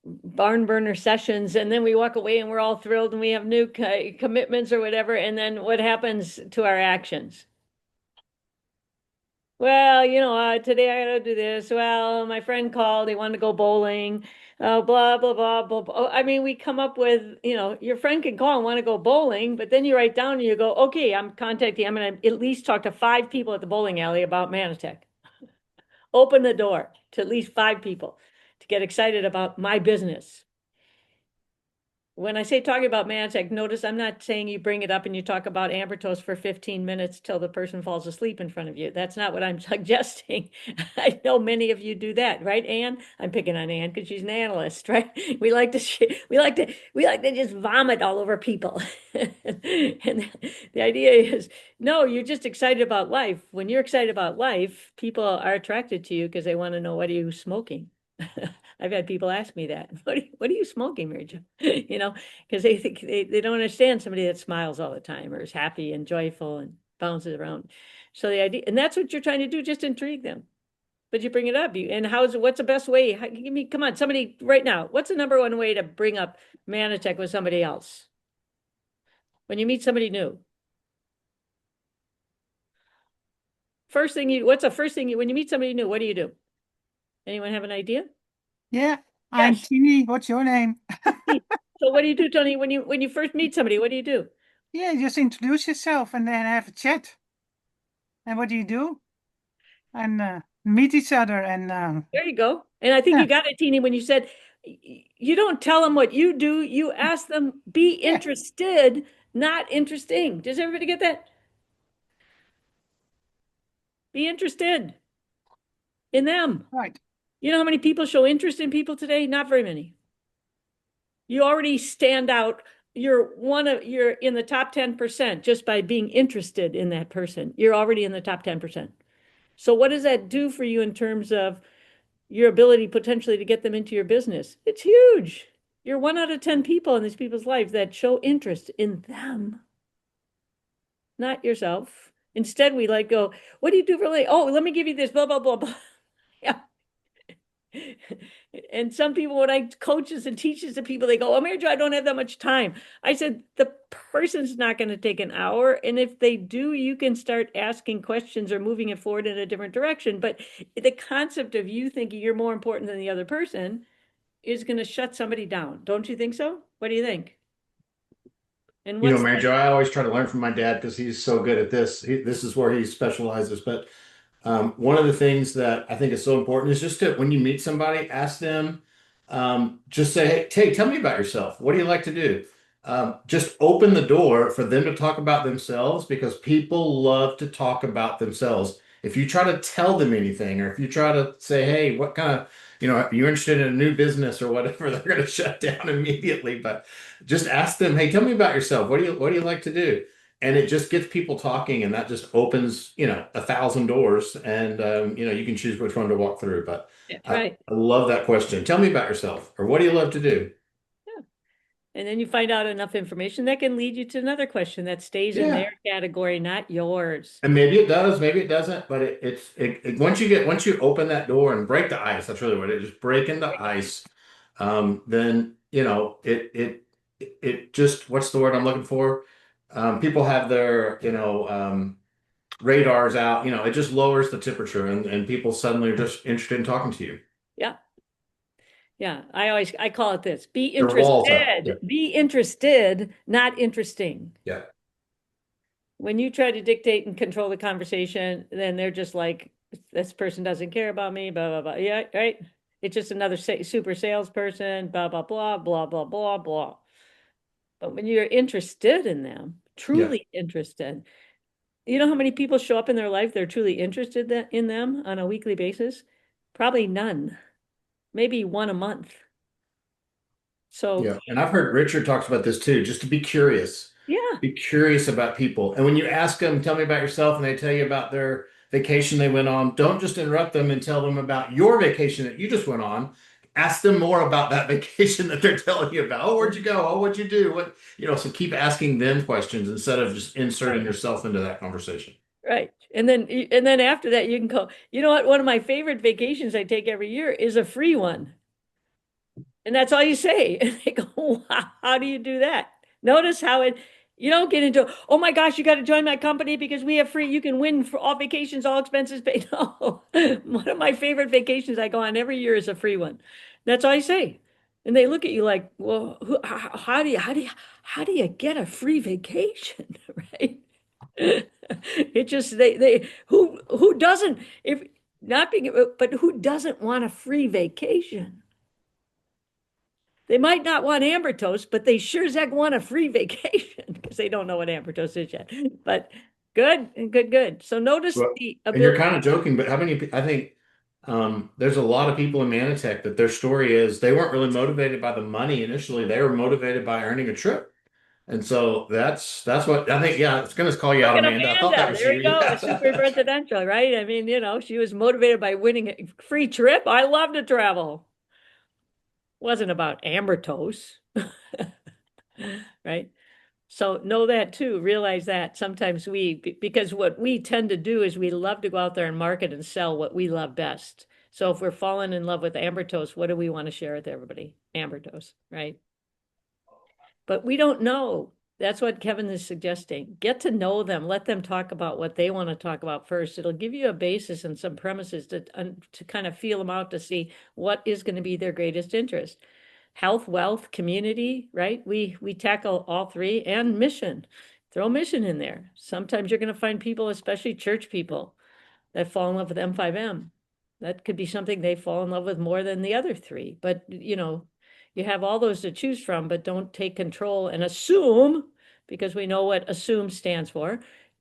barn burner sessions, and then we walk away and we're all thrilled and we have new commitments or whatever. And then what happens to our actions? Well, today I gotta do this. Well, my friend called, he wanted to go bowling. Blah, blah, blah, blah, blah. I mean, we come up with, your friend can call and want to go bowling, but then you write down and you go, okay, I'm going to at least talk to 5 people at the bowling alley about Mannatech. Open the door to at least 5 people to get excited about my business. When I say talking about Mannatech, notice I'm not saying you bring it up and you talk about Amber Toast for 15 minutes till the person falls asleep in front of you. That's not what I'm suggesting. I know many of you do that, right, Anne? I'm picking on Anne because she's an analyst, right? We like to just vomit all over people. And the idea is, no, you're just excited about life. When you're excited about life, people are attracted to you because they want to know, what are you smoking? I've had people ask me that. What are you smoking, Mary Jo? Because they think they don't understand somebody that smiles all the time or is happy and joyful and bounces around. So the idea, and that's what you're trying to do, just intrigue them. But you bring it up. What's the best way? Come on, somebody right now. What's the number one way to bring up Mannatech with somebody else? When you meet somebody new. What's the first thing when you meet somebody new, what do? Anyone have an idea? Yeah, I'm Yes. Teeny. What's your name? So what do you do, Tony, when you first meet somebody? What do you do? Yeah, just introduce yourself and then have a chat. And what do you do? And meet each other and There you go. And I think yeah, you got it, Teeny, when you said you don't tell them what you do, you ask them, be yeah, interested, not interesting. Does everybody get that? Be interested in them. right. You know how many people show interest in people today? Not very many. You already stand out. You're in the top 10% just by being interested in that person. You're already in the top 10%. So what does that do for you in terms of your ability potentially to get them into your business? It's huge. You're 1 out of 10 people in these people's lives that show interest in them, not yourself. Instead, we like go, what do you do for like, oh, let me give you this, blah, blah, blah, blah. Yeah. And some people, when I coaches and teaches to people, they go, oh, Mary Jo, I don't have that much time. I said, the person's not going to take an hour. And if they do, you can start asking questions or moving it forward in a different direction. But the concept of you thinking you're more important than the other person is going to shut somebody down. Don't you think so? What do you think? And You know, what's Mary Jo, I always try to learn from my dad because he's so good at this. This is where he specializes. But one of the things that I think is so important is just to, when you meet somebody, ask them, just say, hey, tell me about yourself. What do you like to do? Just open the door for them to talk about themselves because people love to talk about themselves. If you try to tell them anything, or if you try to say, hey, what kind of, are you interested in a new business or whatever, they're going to shut down immediately. But just ask them, hey, tell me about yourself. What do you like to do? And it just gets people talking, and that just opens 1,000 doors, and you can choose which one to walk through. But right? I love that question. Tell me about yourself, or what do you love to do? Yeah. And then you find out enough information that can lead you to another question that stays in Yeah. their category, not yours. And maybe it does, maybe it doesn't, but once you open that door and break the ice, that's really what it is, breaking the ice. Then it just, what's the word I'm looking for? People have their radars out. It just lowers the temperature, and people suddenly are just interested in talking to you. Yeah. Yeah. I call it this. Be Their walls up. Yeah. interested. Be interested, not interesting. Yeah. When you try to dictate and control the conversation, then they're just like, this person doesn't care about me, blah, blah, blah. Yeah, right. It's just another super salesperson, blah, blah, blah, blah, blah, blah, blah. But when you're interested in them, Yeah. truly interested, you know how many people show up in their life they're truly interested in them on a weekly basis? Probably none, maybe one a month. So, Yeah. And I've heard Richard talks about this too, just to be curious. yeah, Be curious about people. And when you ask them, tell me about yourself, and they tell you about their vacation they went on, don't just interrupt them and tell them about your vacation that you just went on. Ask them more about that vacation that they're telling you about. Oh, where'd you go? Oh, what'd you do? So keep asking them questions instead of just inserting yourself into that conversation. right. And then after that, you can go, you know what? One of my favorite vacations I take every year is a free one. And that's all you say. And they go, wow, how do you do that? Notice how you don't get into, oh my gosh, you got to join my company because we have free, you can win for all vacations, all expenses paid. No, one of my favorite vacations I go on every year is a free one. That's all I say. And they look at you like, well, how do you get a free vacation? Right? It just, who doesn't, if not being, but who doesn't want a free vacation? They might not want amber toast, but they sure as heck want a free vacation because they don't know what amber toast is yet. But good, good, good. So notice Well, the and you're ability. kind of joking, but how many, I think there's a lot of people in Mannatech that their story is they weren't really motivated by the money initially. They were motivated by earning a trip. And so that's what I think. Yeah, it's going to call you Look out, at Amanda. I thought that Amanda. was There you. you go. A super Yeah. presidential, right? I mean, she was motivated by winning a free trip. I love to travel. Wasn't about amber toast, right? So know that too. Realize that sometimes because what we tend to do is we love to go out there and market and sell what we love best. So if we're falling in love with amber toast, what do we want to share with everybody? Amber toast, right? But we don't know. That's what Kevin is suggesting. Get to know them. Let them talk about what they want to talk about first. It'll give you a basis and some premises to kind of feel them out to see what is going to be their greatest interest. Health, wealth, community, right? We tackle all three, and mission. Throw mission in there. Sometimes you're going to find people, especially church people, that fall in love with M5M. That could be something they fall in love with more than the other three. But, you have all those to choose from, but don't take control and assume, because we know what assume stands for.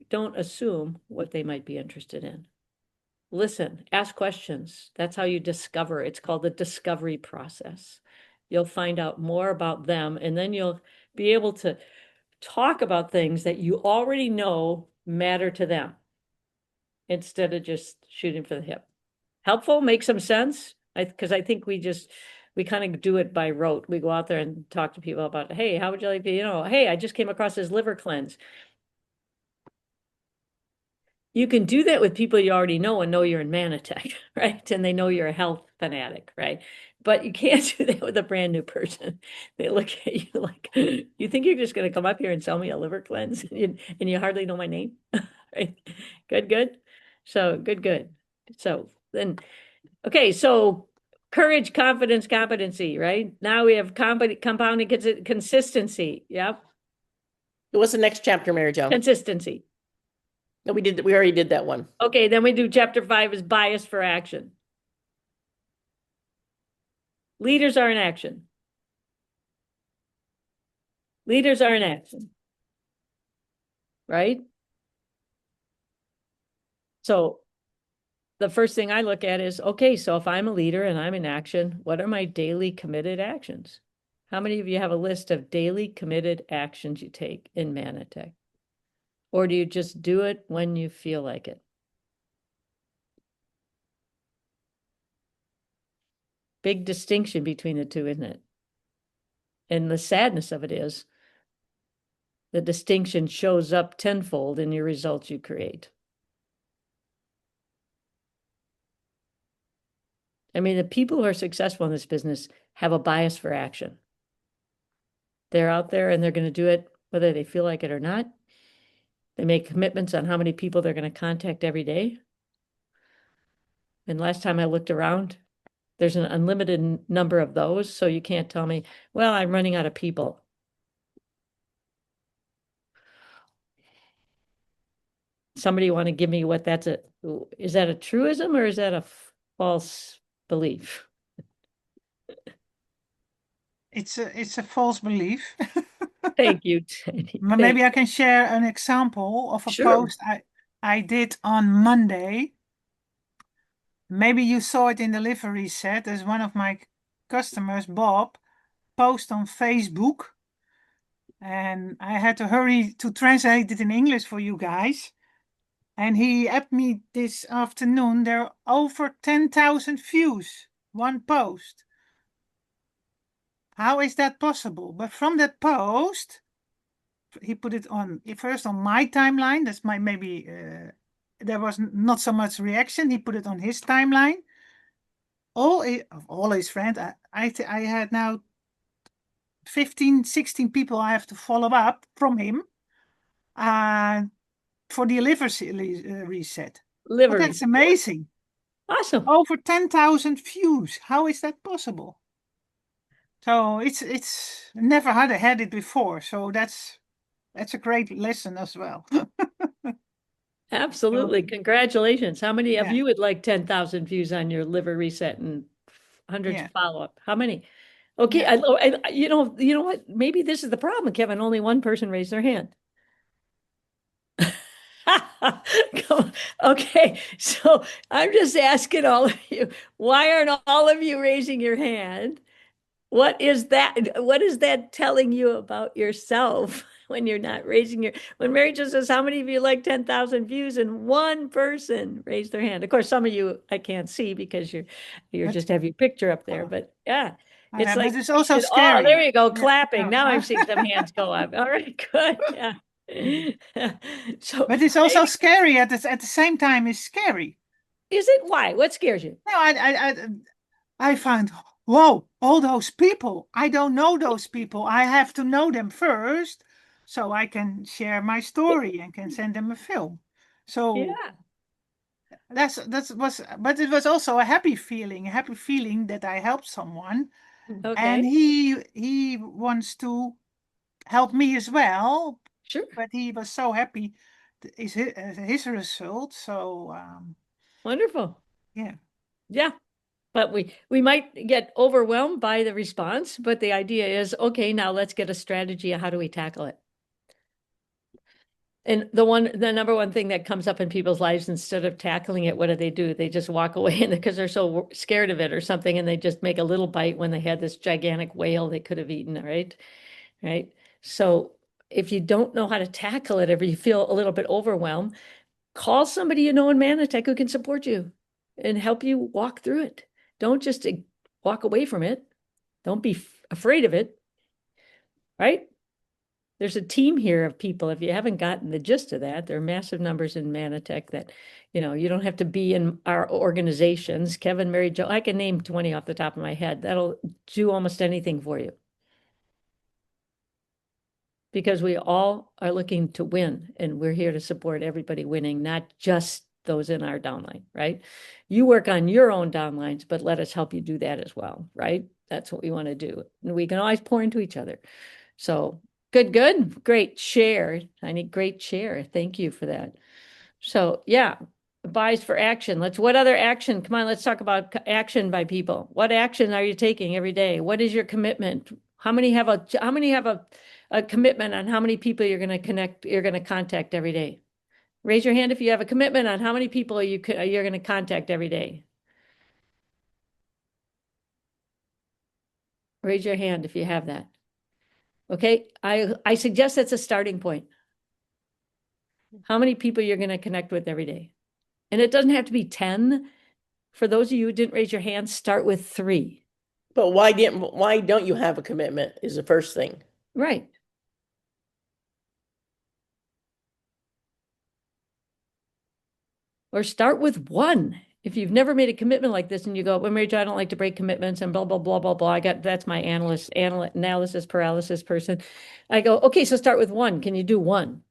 Don't assume what they might be interested in. Listen, ask questions. That's how you discover. It's called the discovery process. You'll find out more about them, and then you'll be able to talk about things that you already know matter to them instead of just shooting for the hip. Helpful? Make some sense? Because I think we kind of do it by rote. We go out there and talk to people about, hey, how would you like to, hey, I just came across this liver cleanse. You can do that with people you already know and know you're in Mannatech, right? And they know you're a health fanatic, right? But you can't do that with a brand new person. They look at you like, you think you're just going to come up here and sell me a liver cleanse and you hardly know my name? Right? Good, good. So good. So then, okay, so courage, confidence, competency, right? Now we have compounding consistency. Yep. What's the next chapter, Mary Jo? Consistency. No, we already did that one. Okay, then we do chapter 5 is bias for action. Leaders are in action. Leaders are in action. Right? So the first thing I look at is, okay, so if I'm a leader and I'm in action, what are my daily committed actions? How many of you have a list of daily committed actions you take in Mannatech? Or do you just do it when you feel like it? Big distinction between the two, isn't it? And the sadness of it is the distinction shows up tenfold in your results you create. I mean, the people who are successful in this business have a bias for action. They're out there and they're going to do it whether they feel like it or not. They make commitments on how many people they're going to contact every day. And last time I looked around, there's an unlimited number of those. So you can't tell me, well, I'm running out of people. Somebody want to give me what is that a truism or is that a false belief? It's a false belief. Thank you, Jenny. Maybe I can share an example of a Sure. post I did on Monday. Maybe you saw it in the livery set as one of my customers, Bob, post on Facebook. And I had to hurry to translate it in English for you guys. And he asked me this afternoon, there are over 10,000 views, one post. How is that possible? But from that post, he put it on first on my timeline. That's maybe there was not so much reaction. He put it on his timeline. All his friends. I had now 15, 16 people I have to follow up from him for the liver reset. But that's amazing. Awesome. Over 10,000 views. How is that possible? So it's never had it before. So that's a great lesson as well. Absolutely. Congratulations. How many of Yeah. you would like 10,000 views on your liver reset and hundreds Yeah. of follow-up? How many? Okay, Yeah. you know what? Maybe this is the problem, Kevin. Only one person raised their hand. Come on. Okay, so I'm just asking all of you, why aren't all of you raising your hand? What is that? What is that telling you about yourself when you're not when Mary just says, how many of you like 10,000 views and one person raised their hand? Of course, some of you I can't see because you're just have your picture up there, but yeah. It's like, but it's also oh, scary. there you go, Yeah. clapping. Oh. Now I'm seeing some hands go up. All right, good. Yeah. So, But it's also scary at the same time. It's scary. is it? Why? What scares you? No, I find, whoa, all those people. I don't know those people. I have to know them first, so I can share my story and can send them a film. So Yeah. but it was also a happy feeling that I helped someone, Okay. and he wants to help me as well. Sure. But he was so happy is his result. So Wonderful. yeah. Yeah. But we might get overwhelmed by the response, but the idea is, okay, now let's get a strategy of how do we tackle it? And the number one thing that comes up in people's lives, instead of tackling it, what do? They just walk away and because they're so scared of it or something, and they just make a little bite when they had this gigantic whale they could have eaten, right? Right. So if you don't know how to tackle it, if you feel a little bit overwhelmed, call somebody you know in Mannatech who can support you and help you walk through it. Don't just walk away from it. Don't be afraid of it, right? There's a team here of people. If you haven't gotten the gist of that, there are massive numbers in Mannatech that, you don't have to be in our organizations. Kevin, Mary Jo, I can name 20 off the top of my head. That'll do almost anything for you. Because we all are looking to win and we're here to support everybody winning, not just those in our downline, right? You work on your own downlines, but let us help you do that as well, right? That's what we want to do. And we can always pour into each other. So good. Great share. I need great share. Thank you for that. So yeah, buys for action. What other action? Come on, let's talk about action by people. What action are you taking every day? What is your commitment? How many have a commitment on how many people you're going to contact every day? Raise your hand if you have a commitment on how many people you're going to contact every day. Raise your hand if you have that. Okay, I suggest that's a starting point. How many people you're going to connect with every day. And it doesn't have to be 10. For those of you who didn't raise your hand, start with 3. But why don't you have a commitment is the first thing. Right. Or start with 1. If you've never made a commitment like this and you go, well, Mary Jo, I don't like to break commitments and blah, blah, blah, blah, blah. That's my analysis paralysis person. I go, okay, so start with 1. Can you do 1?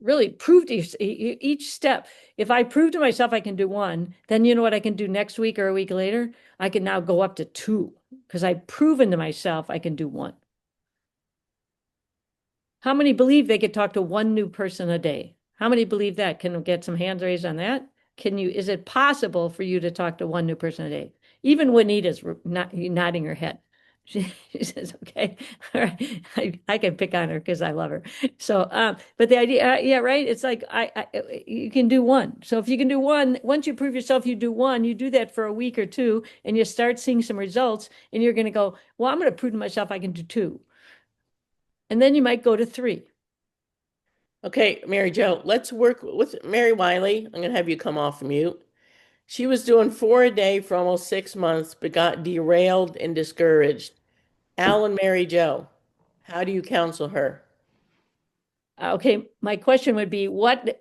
Really prove to each step. If I prove to myself I can do 1, then you know what I can do next week or a week later? I can now go up to 2 because I've proven to myself I can do 1. How many believe they could talk to 1 new person a day? How many believe that? Can we get some hands raised on that? Is it possible for you to talk to 1 new person a day? Even Juanita's nodding her head. She says, okay, all right. I can pick on her because I love her. So, but the idea, yeah, right. It's like, you can do 1. So if you can do 1, once you prove yourself, you do 1, you do that for a week or 2, and you start seeing some results and you're going to go, well, I'm going to prove to myself I can do 2. And then you might go to 3. Okay, Mary Jo, let's work with Mary Wiley. I'm going to have you come off mute. She was doing 4 a day for almost 6 months, but got derailed and discouraged. Al and Mary Jo, how do you counsel her? Okay, my question would be, what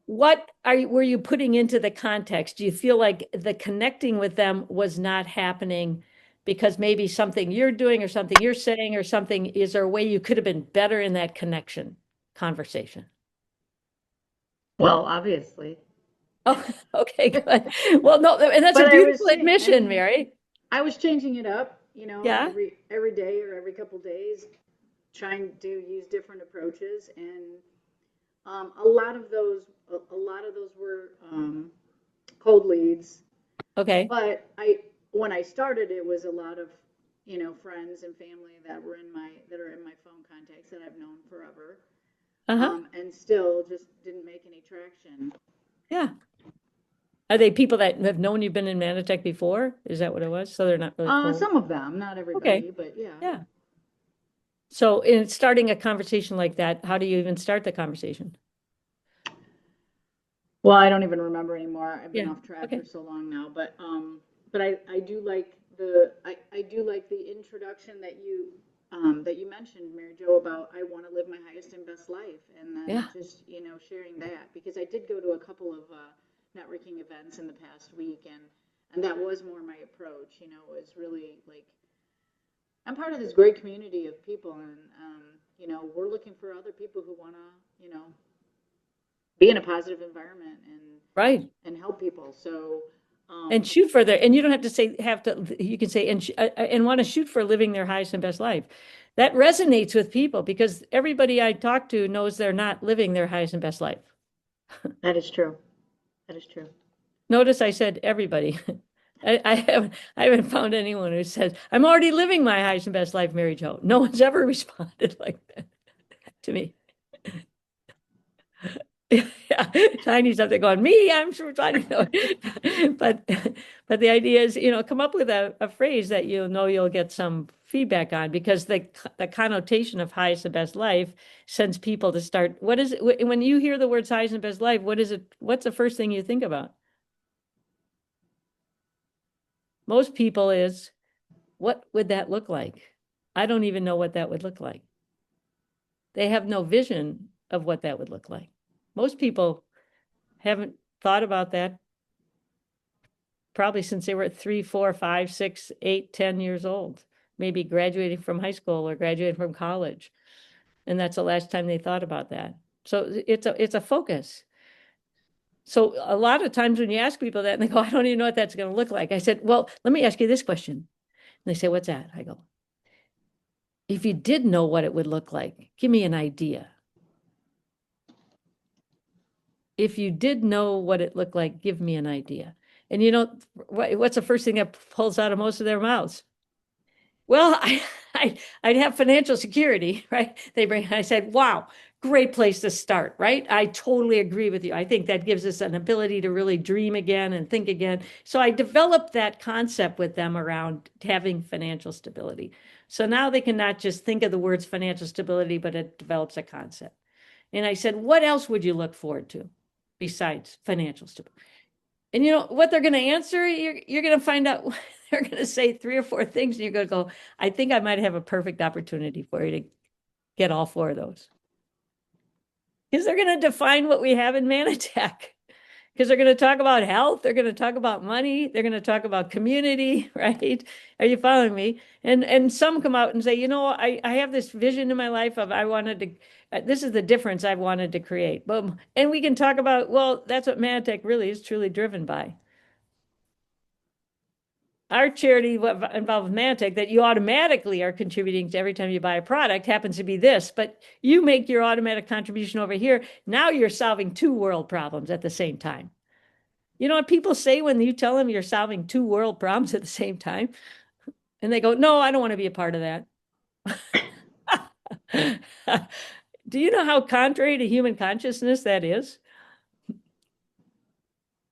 were you putting into the context? Do you feel like the connecting with them was not happening because maybe something you're doing or something you're saying or something, is there a way you could have been better in that conversation? Well, obviously. Oh, okay, good. Well, no, and that's But a I was beautiful saying, admission, Mary. I was changing it up, Yeah, every day or every couple days, trying to use different approaches, and a lot of those were cold leads. okay. But when I started, it was a lot of friends and family that are in my phone contacts that I've known forever, Uh-huh. and still just didn't make any traction. Yeah. Are they people that have known you've been in Mannatech before? Is that what it was? So they're not really cold? Some of them, not Okay. everybody, but yeah. Yeah. So in starting a conversation like that, how do you even start the conversation? Well, I don't even remember anymore. I've been Yeah. off track Okay. for so long now, but I do like the introduction that you mentioned, Mary Jo, about I want to live my highest and best life, and then Yeah. just sharing that, because I did go to a couple of networking events in the past week, and that was more my approach. Was really like I'm part of this great community of people, and we're looking for other people who want to be in a positive environment Right. and help people. So, And shoot for their, and you don't have to say, you can say, and want to shoot for living their highest and best life. That resonates with people because everybody I talk to knows they're not living their highest and best life. that is true. That is true. Notice I said everybody. I haven't found anyone who says, I'm already living my highest and best life, Mary Jo. No one's ever responded like that to me. Yeah, Tiny's up there going, me, I'm sure Tiny. No. But but the idea is, come up with a phrase that you'll get some feedback on, because the connotation of highest and best life sends people to start. What is it when you hear the words highest and best life? What is it? What's the first thing you think about? Most people is, what would that look like? I don't even know what that would look like. They have no vision of what that would look like. Most people haven't thought about that probably since they were 3, 4, 5, 6, 8, 10 years old, maybe graduating from high school or graduating from college. And that's the last time they thought about that. So it's a focus. So a lot of times when you ask people that and they go, I don't even know what that's going to look like. I said, well, let me ask you this question. And they say, what's that? I go, if you did know what it would look like, give me an idea. If you did know what it looked like, give me an idea. And what's the first thing that pulls out of most of their mouths? Well, I'd have financial security, right? I said, wow, great place to start, right? I totally agree with you. I think that gives us an ability to really dream again and think again. So I developed that concept with them around having financial stability. So now they can not just think of the words financial stability, but it develops a concept. And I said, what else would you look forward to besides financial stability? And what they're going to answer, you're going to find out. They're going to say 3 or 4 things, and you're going to go, I think I might have a perfect opportunity for you to get all 4 of those. Because they're going to define what we have in Mannatech. Because they're going to talk about health, they're going to talk about money, they're going to talk about community, right? Are you following me? And some come out and say, I have this vision in my life of I wanted to, this is the difference I wanted to create. Boom. And we can talk about, well, that's what Mannatech really is truly driven by. Our charity involved with Mannatech that you automatically are contributing to every time you buy a product happens to be this, but you make your automatic contribution over here. Now you're solving 2 world problems at the same time. You know what people say when you tell them you're solving 2 world problems at the same time? And they go, no, I don't want to be a part of that. Do you know how contrary to human consciousness that is?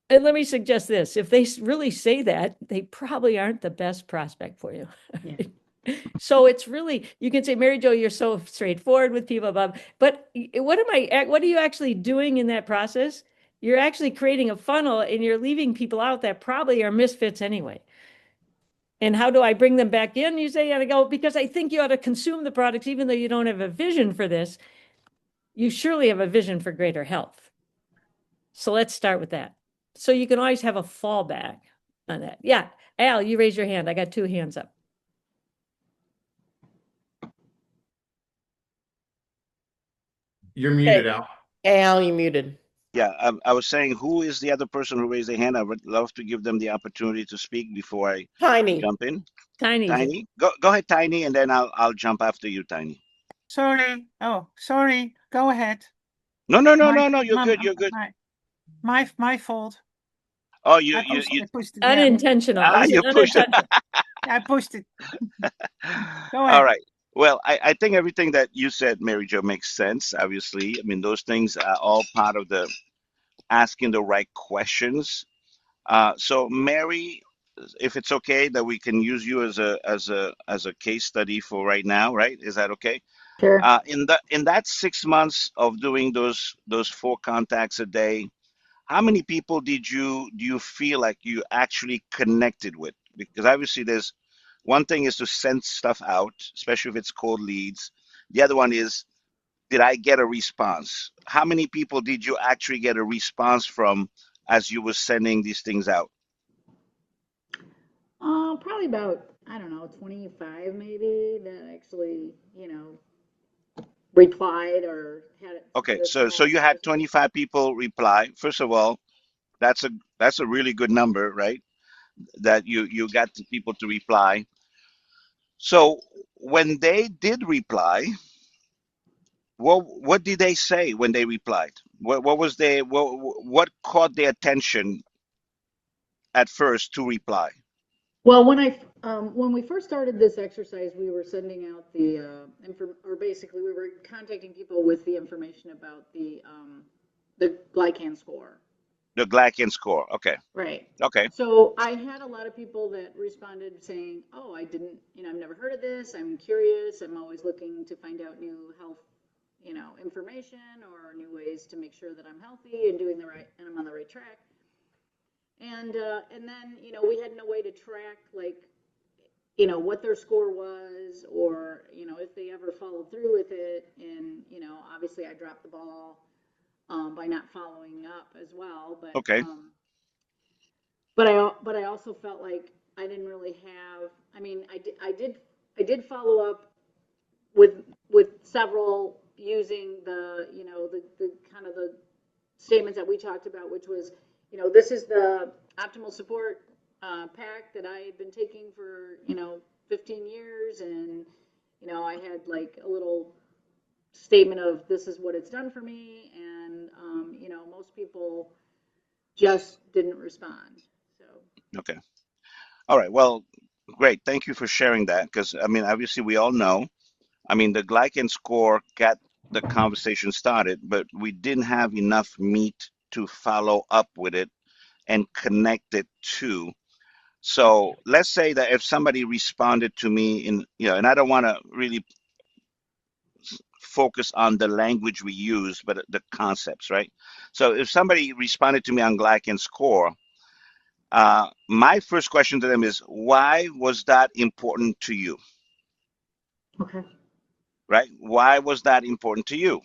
And let me suggest this, if they really say that, they probably aren't the best prospect for you. Yeah. So it's really, you can say, Mary Jo, you're so straightforward with people above, but what are you actually doing in that process? You're actually creating a funnel and you're leaving people out that probably are misfits anyway. And how do I bring them back in? You say, I go, because I think you ought to consume the products, even though you don't have a vision for this. You surely have a vision for greater health. So let's start with that. So you can always have a fallback on that. Yeah. Al, you raise your hand. I got 2 hands up. You're muted, Al. Al, you muted. Yeah, I was saying, who is the other person who raised their hand? I would love to give them the opportunity to speak before I Tiny. jump in. Tiny. Tiny, go ahead, Tiny, and then I'll jump after you, Tiny. Sorry. Oh, sorry. Go ahead. No. You're good. You're good. My fault. Oh, I pushed it. Yeah. Unintentional. It was you pushed it. unintentional. I pushed it. Go All ahead. right. Well, I think everything that you said, Mary Jo, makes sense. Obviously, I mean, those things are all part of the asking the right questions. So, Mary, if it's okay that we can use you as a case study for right now, right? Is that okay? Sure. In that 6 months of doing those 4 contacts a day, how many people do you feel like you actually connected with? Because obviously there's one thing is to send stuff out, especially if it's cold leads. The other one is, did I get a response? How many people did you actually get a response from as you were sending these things out? Probably about, I don't know, 25 maybe that actually, replied or had Okay, the so small you had conversation. 25 people reply. First of all, that's a really good number, right? That you got the people to reply. So when they did reply, what did they say when they replied? What was what caught their attention at first to reply? Well, when we first started this exercise, we were sending out the or basically we were contacting people with the information about the glycan score. The glycan score. Okay. Right. Okay. So I had a lot of people that responded saying, "Oh, I didn't, I've never heard of this. I'm curious. I'm always looking to find out new health, information or new ways to make sure that I'm healthy and doing the right and I'm on the right track." And then, we had no way to track like, what their score was or, if they ever followed through with it. And, obviously I dropped the ball by not following up as well. Okay. But I also felt like I didn't really have. I mean, I did follow up with several using the kind of the statements that we talked about, which was, this is the optimal support pack that I had been taking for 15 years, and I had like a little statement of this is what it's done for me, and most people just didn't respond. So Okay. All right. Well, great. Thank you for sharing that. Because I mean, obviously, we all know. I mean, the glycan score got the conversation started, but we didn't have enough meat to follow up with it and connect it to. So let's say that if somebody responded to me and I don't want to really focus on the language we use, but the concepts, right? So if somebody responded to me on glycan score, my first question to them is, why was that important to you? okay. Right? Why was that important to you?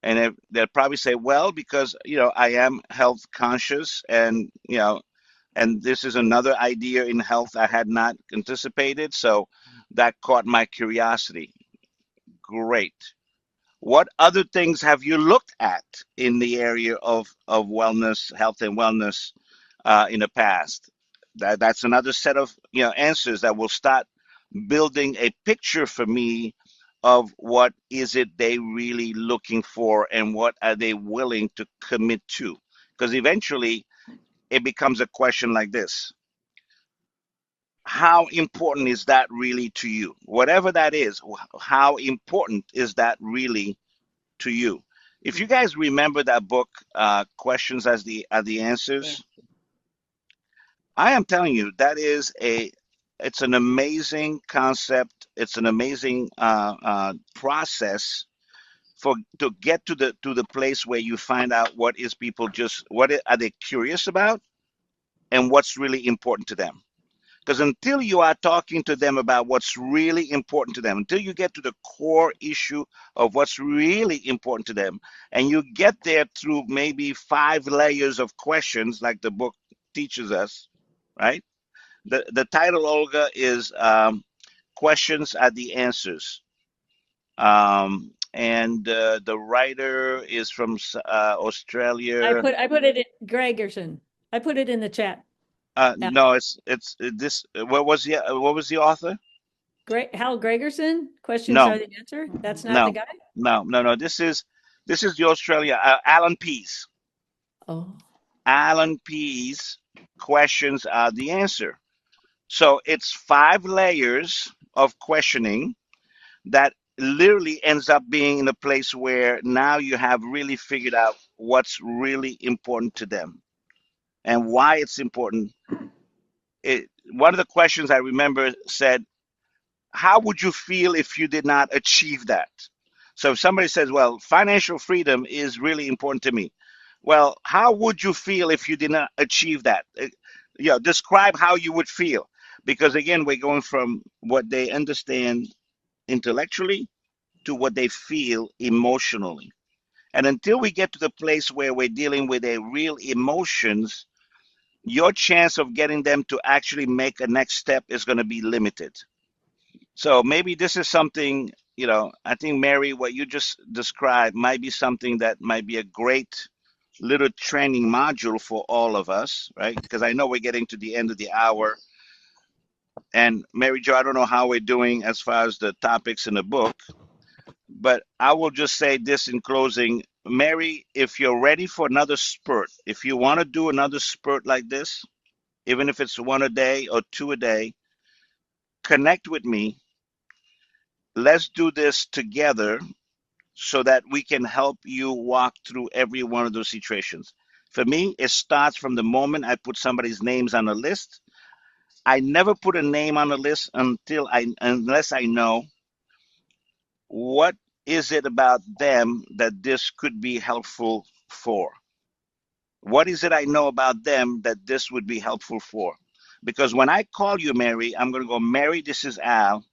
And they'll probably say, well, because, I am health conscious and this is another idea in health I had not anticipated. So that caught my curiosity. Great. What other things have you looked at in the area of wellness, health and wellness in the past? That's another set of answers that will start building a picture for me of what is it they really looking for and what are they willing to commit to. Because eventually it becomes a question like this: how important is that really to you? Whatever that is, how important is that really to you? If you guys remember that book, Questions as the Yeah. Answers, I am telling you that it's an amazing concept. It's an amazing process for to get to the place where you find out what is people just are they curious about and what's really important to them. Because until you are talking to them about what's really important to them, until you get to the core issue of what's really important to them, and you get there through maybe 5 layers of questions, like the book teaches us, right? The title, Olga, is Questions Are the Answers. And the writer is from Australia. I put it in Gregerson. I put it in the chat. No, it's this. What was the author? Hal Gregerson, questions No, are the answer. That's not the no, guy. no. This is the Australia. Alan Pease. Oh, Alan Pease. Questions are the answer. So it's 5 layers of questioning that literally ends up being in a place where now you have really figured out what's really important to them and why it's important. One of the questions I remember said, how would you feel if you did not achieve that? So if somebody says, well, financial freedom is really important to me. Well, how would you feel if you did not achieve that? Describe how you would feel. Because again, we're going from what they understand intellectually to what they feel emotionally. And until we get to the place where we're dealing with a real emotions, your chance of getting them to actually make a next step is going to be limited. So maybe this is something, I think, Mary, what you just described might be something that might be a great little training module for all of us, right? Because I know we're getting to the end of the hour. And Mary Jo, I don't know how we're doing as far as the topics in the book, but I will just say this in closing. Mary, if you're ready for another spurt, if you want to do another spurt like this, even if it's one a day or two a day. Connect with me. Let's do this together so that we can help you walk through every one of those situations. For me, it starts from the moment I put somebody's names on a list. I never put a name on a list unless I know what is it about them that this could be helpful for. What is it I know about them that this would be helpful for? Because when I call you, Mary, I'm going to go, Mary, this is Al.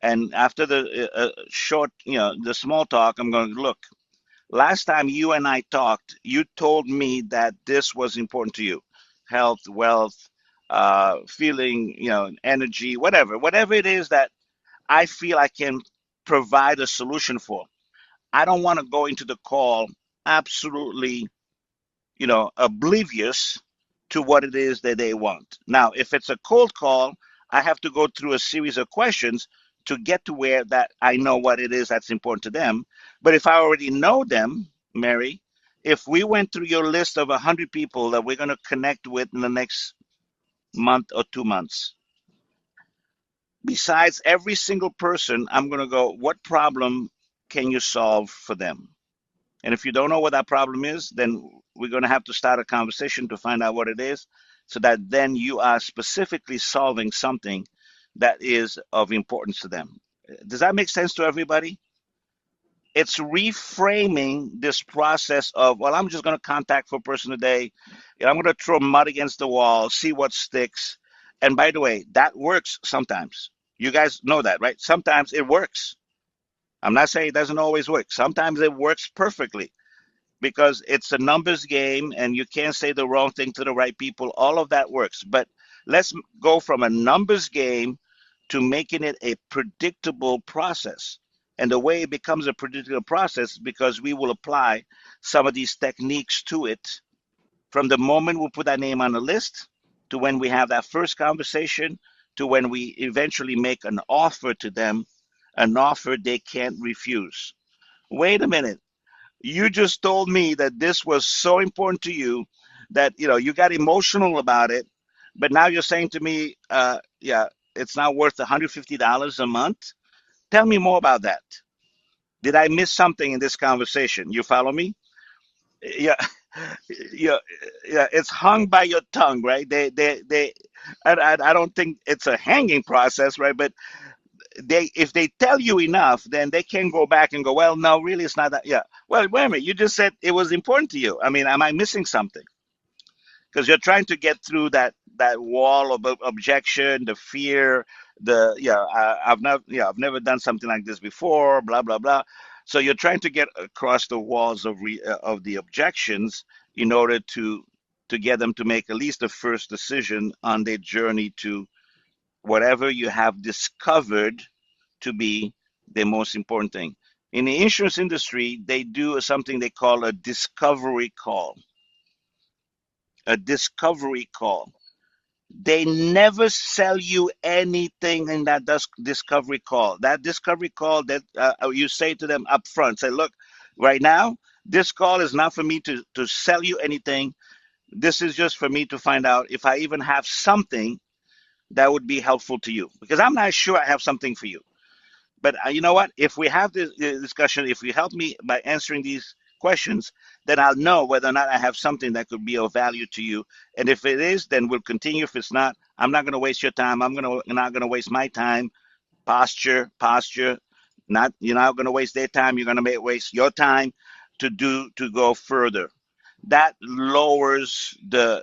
And after the short, the small talk, I'm going to look. Last time you and I talked, you told me that this was important to you: health, wealth, feeling, energy, whatever it is that I feel I can provide a solution for. I don't want to go into the call absolutely, oblivious to what it is that they want. Now, if it's a cold call, I have to go through a series of questions to get to where that I know what it is that's important to them. But if I already know them, Mary, if we went through your list of 100 people that we're going to connect with in the next month or 2 months, besides every single person, I'm going to go, what problem can you solve for them? And if you don't know what that problem is, then we're going to have to start a conversation to find out what it is, so that then you are specifically solving something that is of importance to them. Does that make sense to everybody? It's reframing this process of, well, I'm just going to contact for a person today. I'm going to throw mud against the wall, see what sticks. And by the way, that works sometimes. You guys know that, right? Sometimes it works. I'm not saying it doesn't always work. Sometimes it works perfectly, because it's a numbers game and you can't say the wrong thing to the right people. All of that works. But let's go from a numbers game to making it a predictable process. And the way it becomes a predictable process, because we will apply some of these techniques to it from the moment we put that name on the list, to when we have that first conversation, to when we eventually make an offer to them, an offer they can't refuse. Wait a minute. You just told me that this was so important to you that you got emotional about it, but now you're saying to me, yeah, it's not worth $150 a month. Tell me more about that. Did I miss something in this conversation? You follow me? Yeah, yeah, yeah. It's hung by your tongue, right? They. I don't think it's a hanging process, right? But if they tell you enough, then they can go back and go, well, no, really, it's not that. Yeah. Well, wait a minute. You just said it was important to you. I mean, am I missing something? Because you're trying to get through that wall of objection, the fear, I've never done something like this before, blah blah blah. So you're trying to get across the walls of the objections in order to get them to make at least the first decision on their journey to whatever you have discovered to be the most important thing. In the insurance industry, they do something they call a discovery call. A discovery call. They never sell you anything in that discovery call. That discovery call that you say to them up front, say, look, right now, this call is not for me to sell you anything. This is just for me to find out if I even have something that would be helpful to you. Because I'm not sure I have something for you. But you know what? If we have this discussion, if you help me by answering these questions, then I'll know whether or not I have something that could be of value to you. And if it is, then we'll continue. If it's not, I'm not going to waste your time. Not going to waste my time. Posture. Not You're not going to waste their time. You're going to waste your time to go further. That lowers the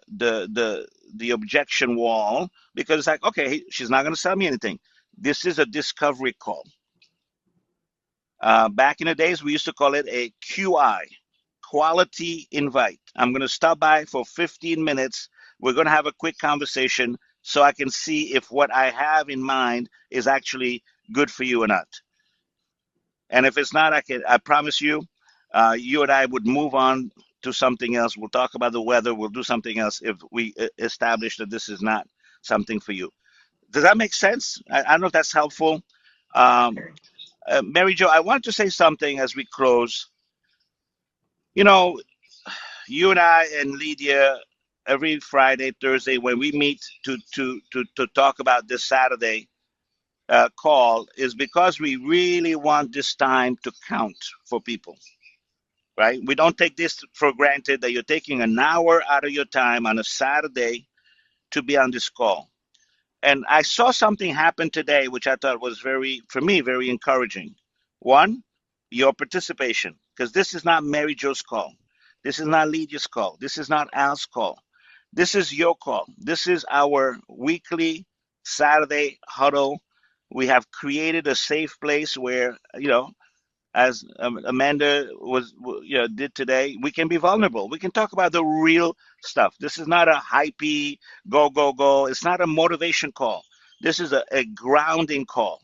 objection wall, because it's like, okay, she's not going to sell me anything. This is a discovery call. Back in the days, we used to call it a QI, quality invite. I'm going to stop by for 15 minutes. We're going to have a quick conversation so I can see if what I have in mind is actually good for you or not. And if it's not, I promise you, you and I would move on to something else. We'll talk about the weather. We'll do something else if we establish that this is not something for you. Does that make sense? I don't know if that's helpful. Um, Mary Jo, I want to say something as we close. You know, you and I and Lydia every Friday, Thursday when we meet to talk about this Saturday call is because we really want this time to count for people, right? We don't take this for granted that you're taking an hour out of your time on a Saturday to be on this call. And I saw something happen today, which I thought was very, for me, very encouraging. One, your participation, because this is not Mary Jo's call. This is not Lydia's call. This is not Al's call. This is your call. This is our weekly Saturday huddle. We have created a safe place where, as Amanda did today, we can be vulnerable. We can talk about the real stuff. This is not a hypey go go go. It's not a motivation call. This is a grounding call.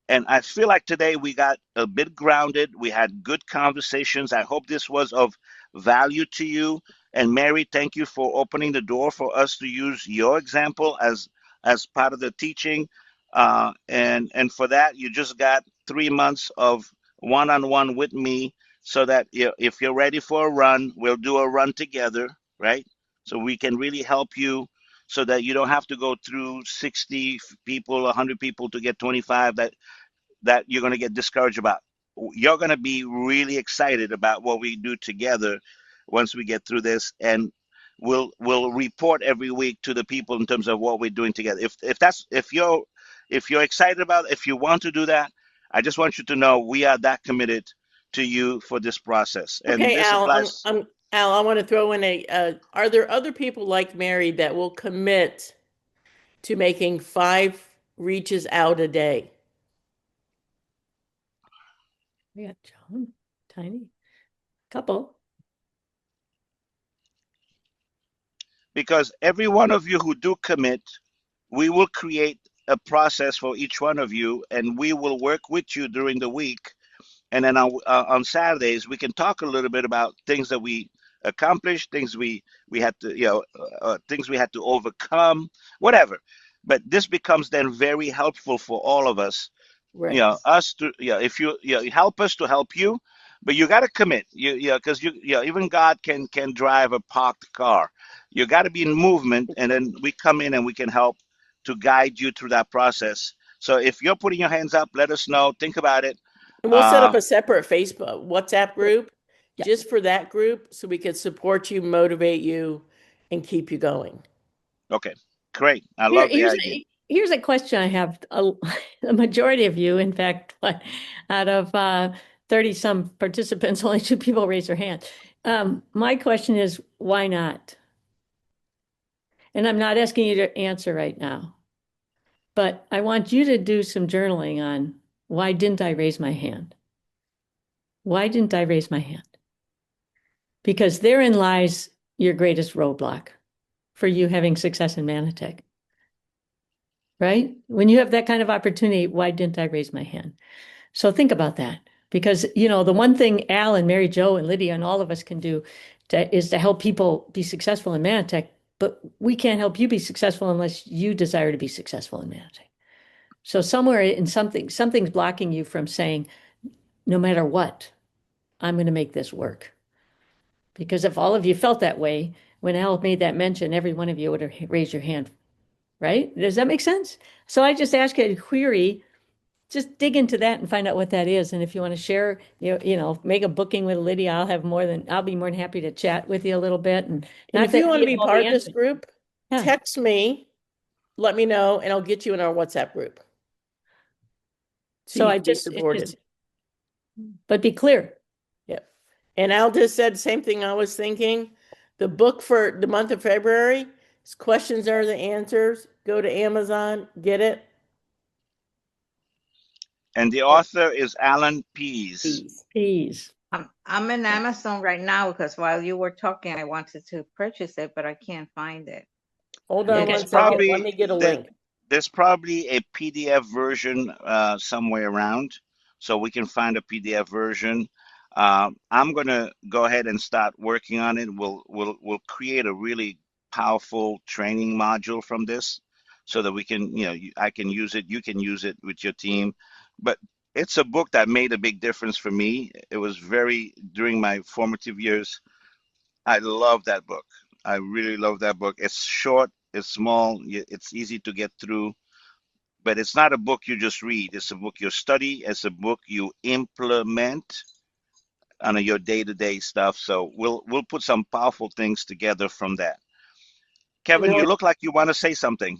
And I feel like today we got a bit grounded. We had good conversations. I hope this was of value to you. And Mary, thank you for opening the door for us to use your example as part of the teaching. And for that, you just got 3 months of one-on-one with me, so that if you're ready for a run, we'll do a run together, right? So we can really help you, so that you don't have to go through 60 people, 100 people to get 25 that you're going to get discouraged about. You're going to be really excited about what we do together once we get through this, and we'll report every week to the people in terms of what we're doing together. If you're excited about it, if you want to do that, I just want you to know we are that committed to you for this process. And Okay, this Al, applies. Al, I want to throw in are there other people like Mary that will commit to making 5 reaches out a day? We got John, Tiny, couple. Because every one of you who do commit, we will create a process for each one of you, and we will work with you during the week. And then on Saturdays, we can talk a little bit about things that we accomplished, things we had to, things we had to overcome, whatever. But this becomes then very helpful for all of us. Right. Us to, if you, help us to help you, but you got to commit. Because even God can drive a parked car. You got to be in movement, and then we come in and we can help to guide you through that process. So if you're putting your hands up, let us know. Think about it. And we'll set up a separate Facebook, WhatsApp group Yeah. just for that group, so we could support you, motivate you, and keep you going. Okay, great. I love the Here's idea. here's a question I have. The majority of you, in fact, out of 30 some participants, only 2 people raise their hand. My question is, why not? And I'm not asking you to answer right now, but I want you to do some journaling on why didn't I raise my hand? Why didn't I raise my hand? Because therein lies your greatest roadblock for you having success in Mannatech. Right? When you have that kind of opportunity, why didn't I raise my hand? So think about that, because the one thing Al and Mary Jo and Lydia and all of us can do is to help people be successful in Mannatech, but we can't help you be successful unless you desire to be successful in Mannatech. So somewhere in something's blocking you from saying, no matter what, I'm going to make this work. Because if all of you felt that way, when Al made that mention, every one of you would have raised your hand. Right? Does that make sense? So I just ask you a query, just dig into that and find out what that is. And if you want to share, make a booking with Lydia, I'll be more than happy to chat with you a little bit. And if you want to be part of this group, Yeah. text me, let me know, and I'll get you in our WhatsApp group. So you can be supported. But be clear. Yep. And Al just said the same thing I was thinking. The book for the month of February, Questions Are the Answers. Go to Amazon, get it. And the author is Alan Pease. Pease. I'm in Amazon right now because while you were talking, I wanted to purchase it, but I can't find it. Hold on one second. Let me get a link. There's probably a PDF version somewhere around, so we can find a PDF version. I'm gonna go ahead and start working on it. We'll create a really powerful training module from this, so that we can, I can use it, you can use it with your team. But it's a book that made a big difference for me. It was during my formative years. I love that book. I really love that book. It's short, it's small, it's easy to get through, but it's not a book you just read. It's a book you study. It's a book you implement on your day-to-day stuff. So we'll put some powerful things together from that. Kevin, you look like you want to say something.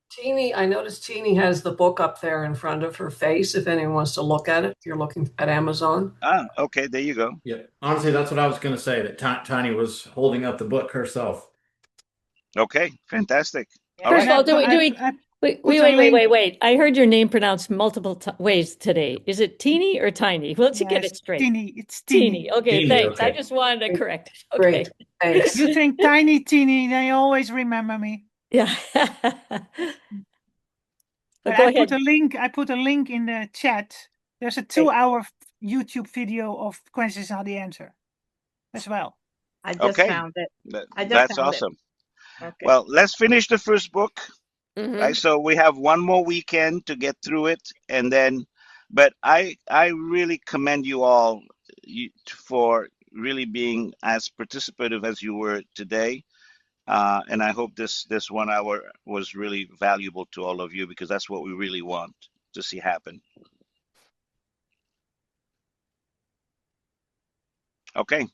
Teeny, I noticed Teeny has the book up there in front of her face. If anyone wants to look at it, if you're looking at Amazon. Ah, okay, there you go. Yeah, honestly, that's what I was going to say. That Tiny was holding up the book herself. Okay, fantastic. All First right. of all, wait. I heard your name pronounced multiple ways today. Is it teeny or tiny? Let's get it straight. Teeny. It's teeny. Okay, Teeny, thanks. okay. I just wanted to correct it. Okay. Great, thanks. You think tiny, teeny, they always remember me. Yeah. But go I ahead. put a link in the chat. There's a 2-hour YouTube video of questions on the answer as well. I just Okay. found it. That's awesome. Okay. Well, let's finish the first book. Mhm. Right, so we have one more weekend to get through it, and then, but I really commend you all for really being as participative as you were today, and I hope this 1 hour was really valuable to all of you, because that's what we really want to see happen. Okay.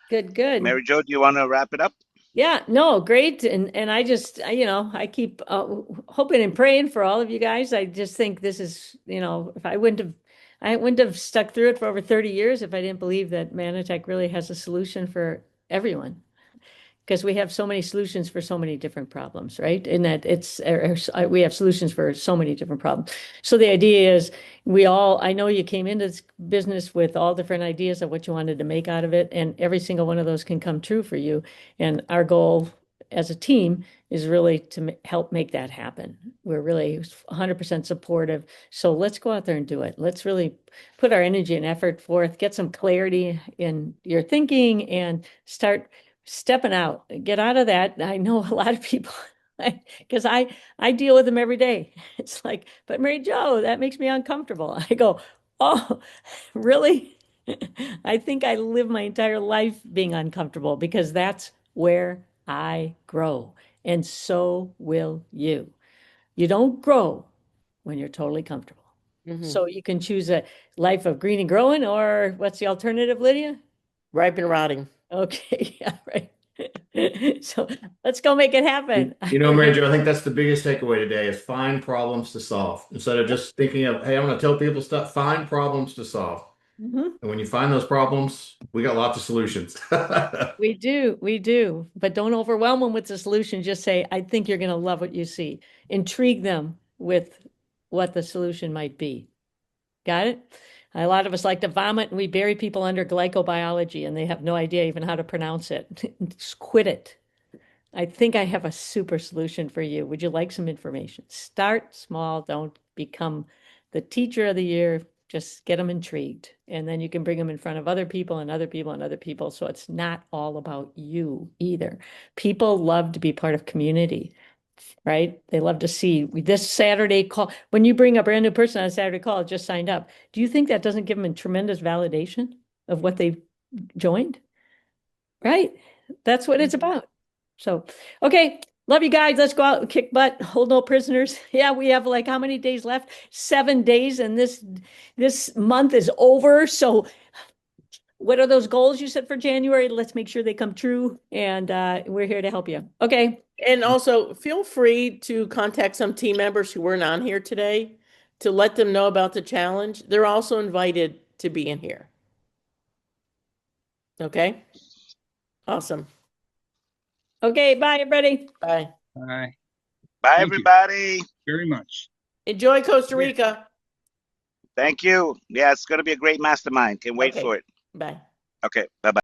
Good. Mary Jo, do you want to wrap it up? Yeah, no, great. And I just, I keep hoping and praying for all of you guys. I just think this is, if I wouldn't have stuck through it for over 30 years if I didn't believe that Mannatech really has a solution for everyone. Because we have so many solutions for so many different problems, right? In that we have solutions for so many different problems. So the idea is I know you came into this business with all different ideas of what you wanted to make out of it, and every single one of those can come true for you. And our goal as a team is really to help make that happen. We're really 100% supportive. So let's go out there and do it. Let's really put our energy and effort forth, get some clarity in your thinking, and start stepping out, get out of that. I know a lot of people, because I deal with them every day. It's like, but Mary Jo, that makes me uncomfortable. I go, oh, really? I think I live my entire life being uncomfortable, because that's where I grow. And so will you. You don't grow when you're totally comfortable. Mhm. So you can choose a life of green and growing, or what's the alternative, Lydia? Ripe and rotting. Okay, yeah, right. So let's go make it happen. Mary Jo, I think that's the biggest takeaway today is find problems to solve. Instead of just thinking of, hey, I'm going to tell people stuff, find problems to solve. Mhm. And when you find those problems, we got lots of solutions. We do. But don't overwhelm them with the solution. Just say, I think you're going to love what you see. Intrigue them with what the solution might be. Got it? A lot of us like to vomit, and we bury people under glycobiology, and they have no idea even how to pronounce it. Just quit it. I think I have a super solution for you. Would you like some information? Start small. Don't become the teacher of the year. Just get them intrigued. And then you can bring them in front of other people and other people and other people. So it's not all about you either. People love to be part of community, right? They love to see this Saturday call. When you bring a brand new person on a Saturday call, just signed up. Do you think that doesn't give them a tremendous validation of what they've joined? Right? That's what it's about. So, okay. Love you guys. Let's go out and kick butt, hold no prisoners. Yeah, we have like how many days left? 7 days, and this month is over. So what are those goals you set for January? Let's make sure they come true. And we're here to help you. Okay. And also feel free to contact some team members who weren't on here today to let them know about the challenge. They're also invited to be in here. Okay? Awesome. Okay, bye everybody. Bye. Bye. Bye, Thank you everybody. very much. Enjoy Costa Rica. Thank you. Yeah, it's going to be a great mastermind. Can't wait Okay. for it. Bye. Okay, bye-bye.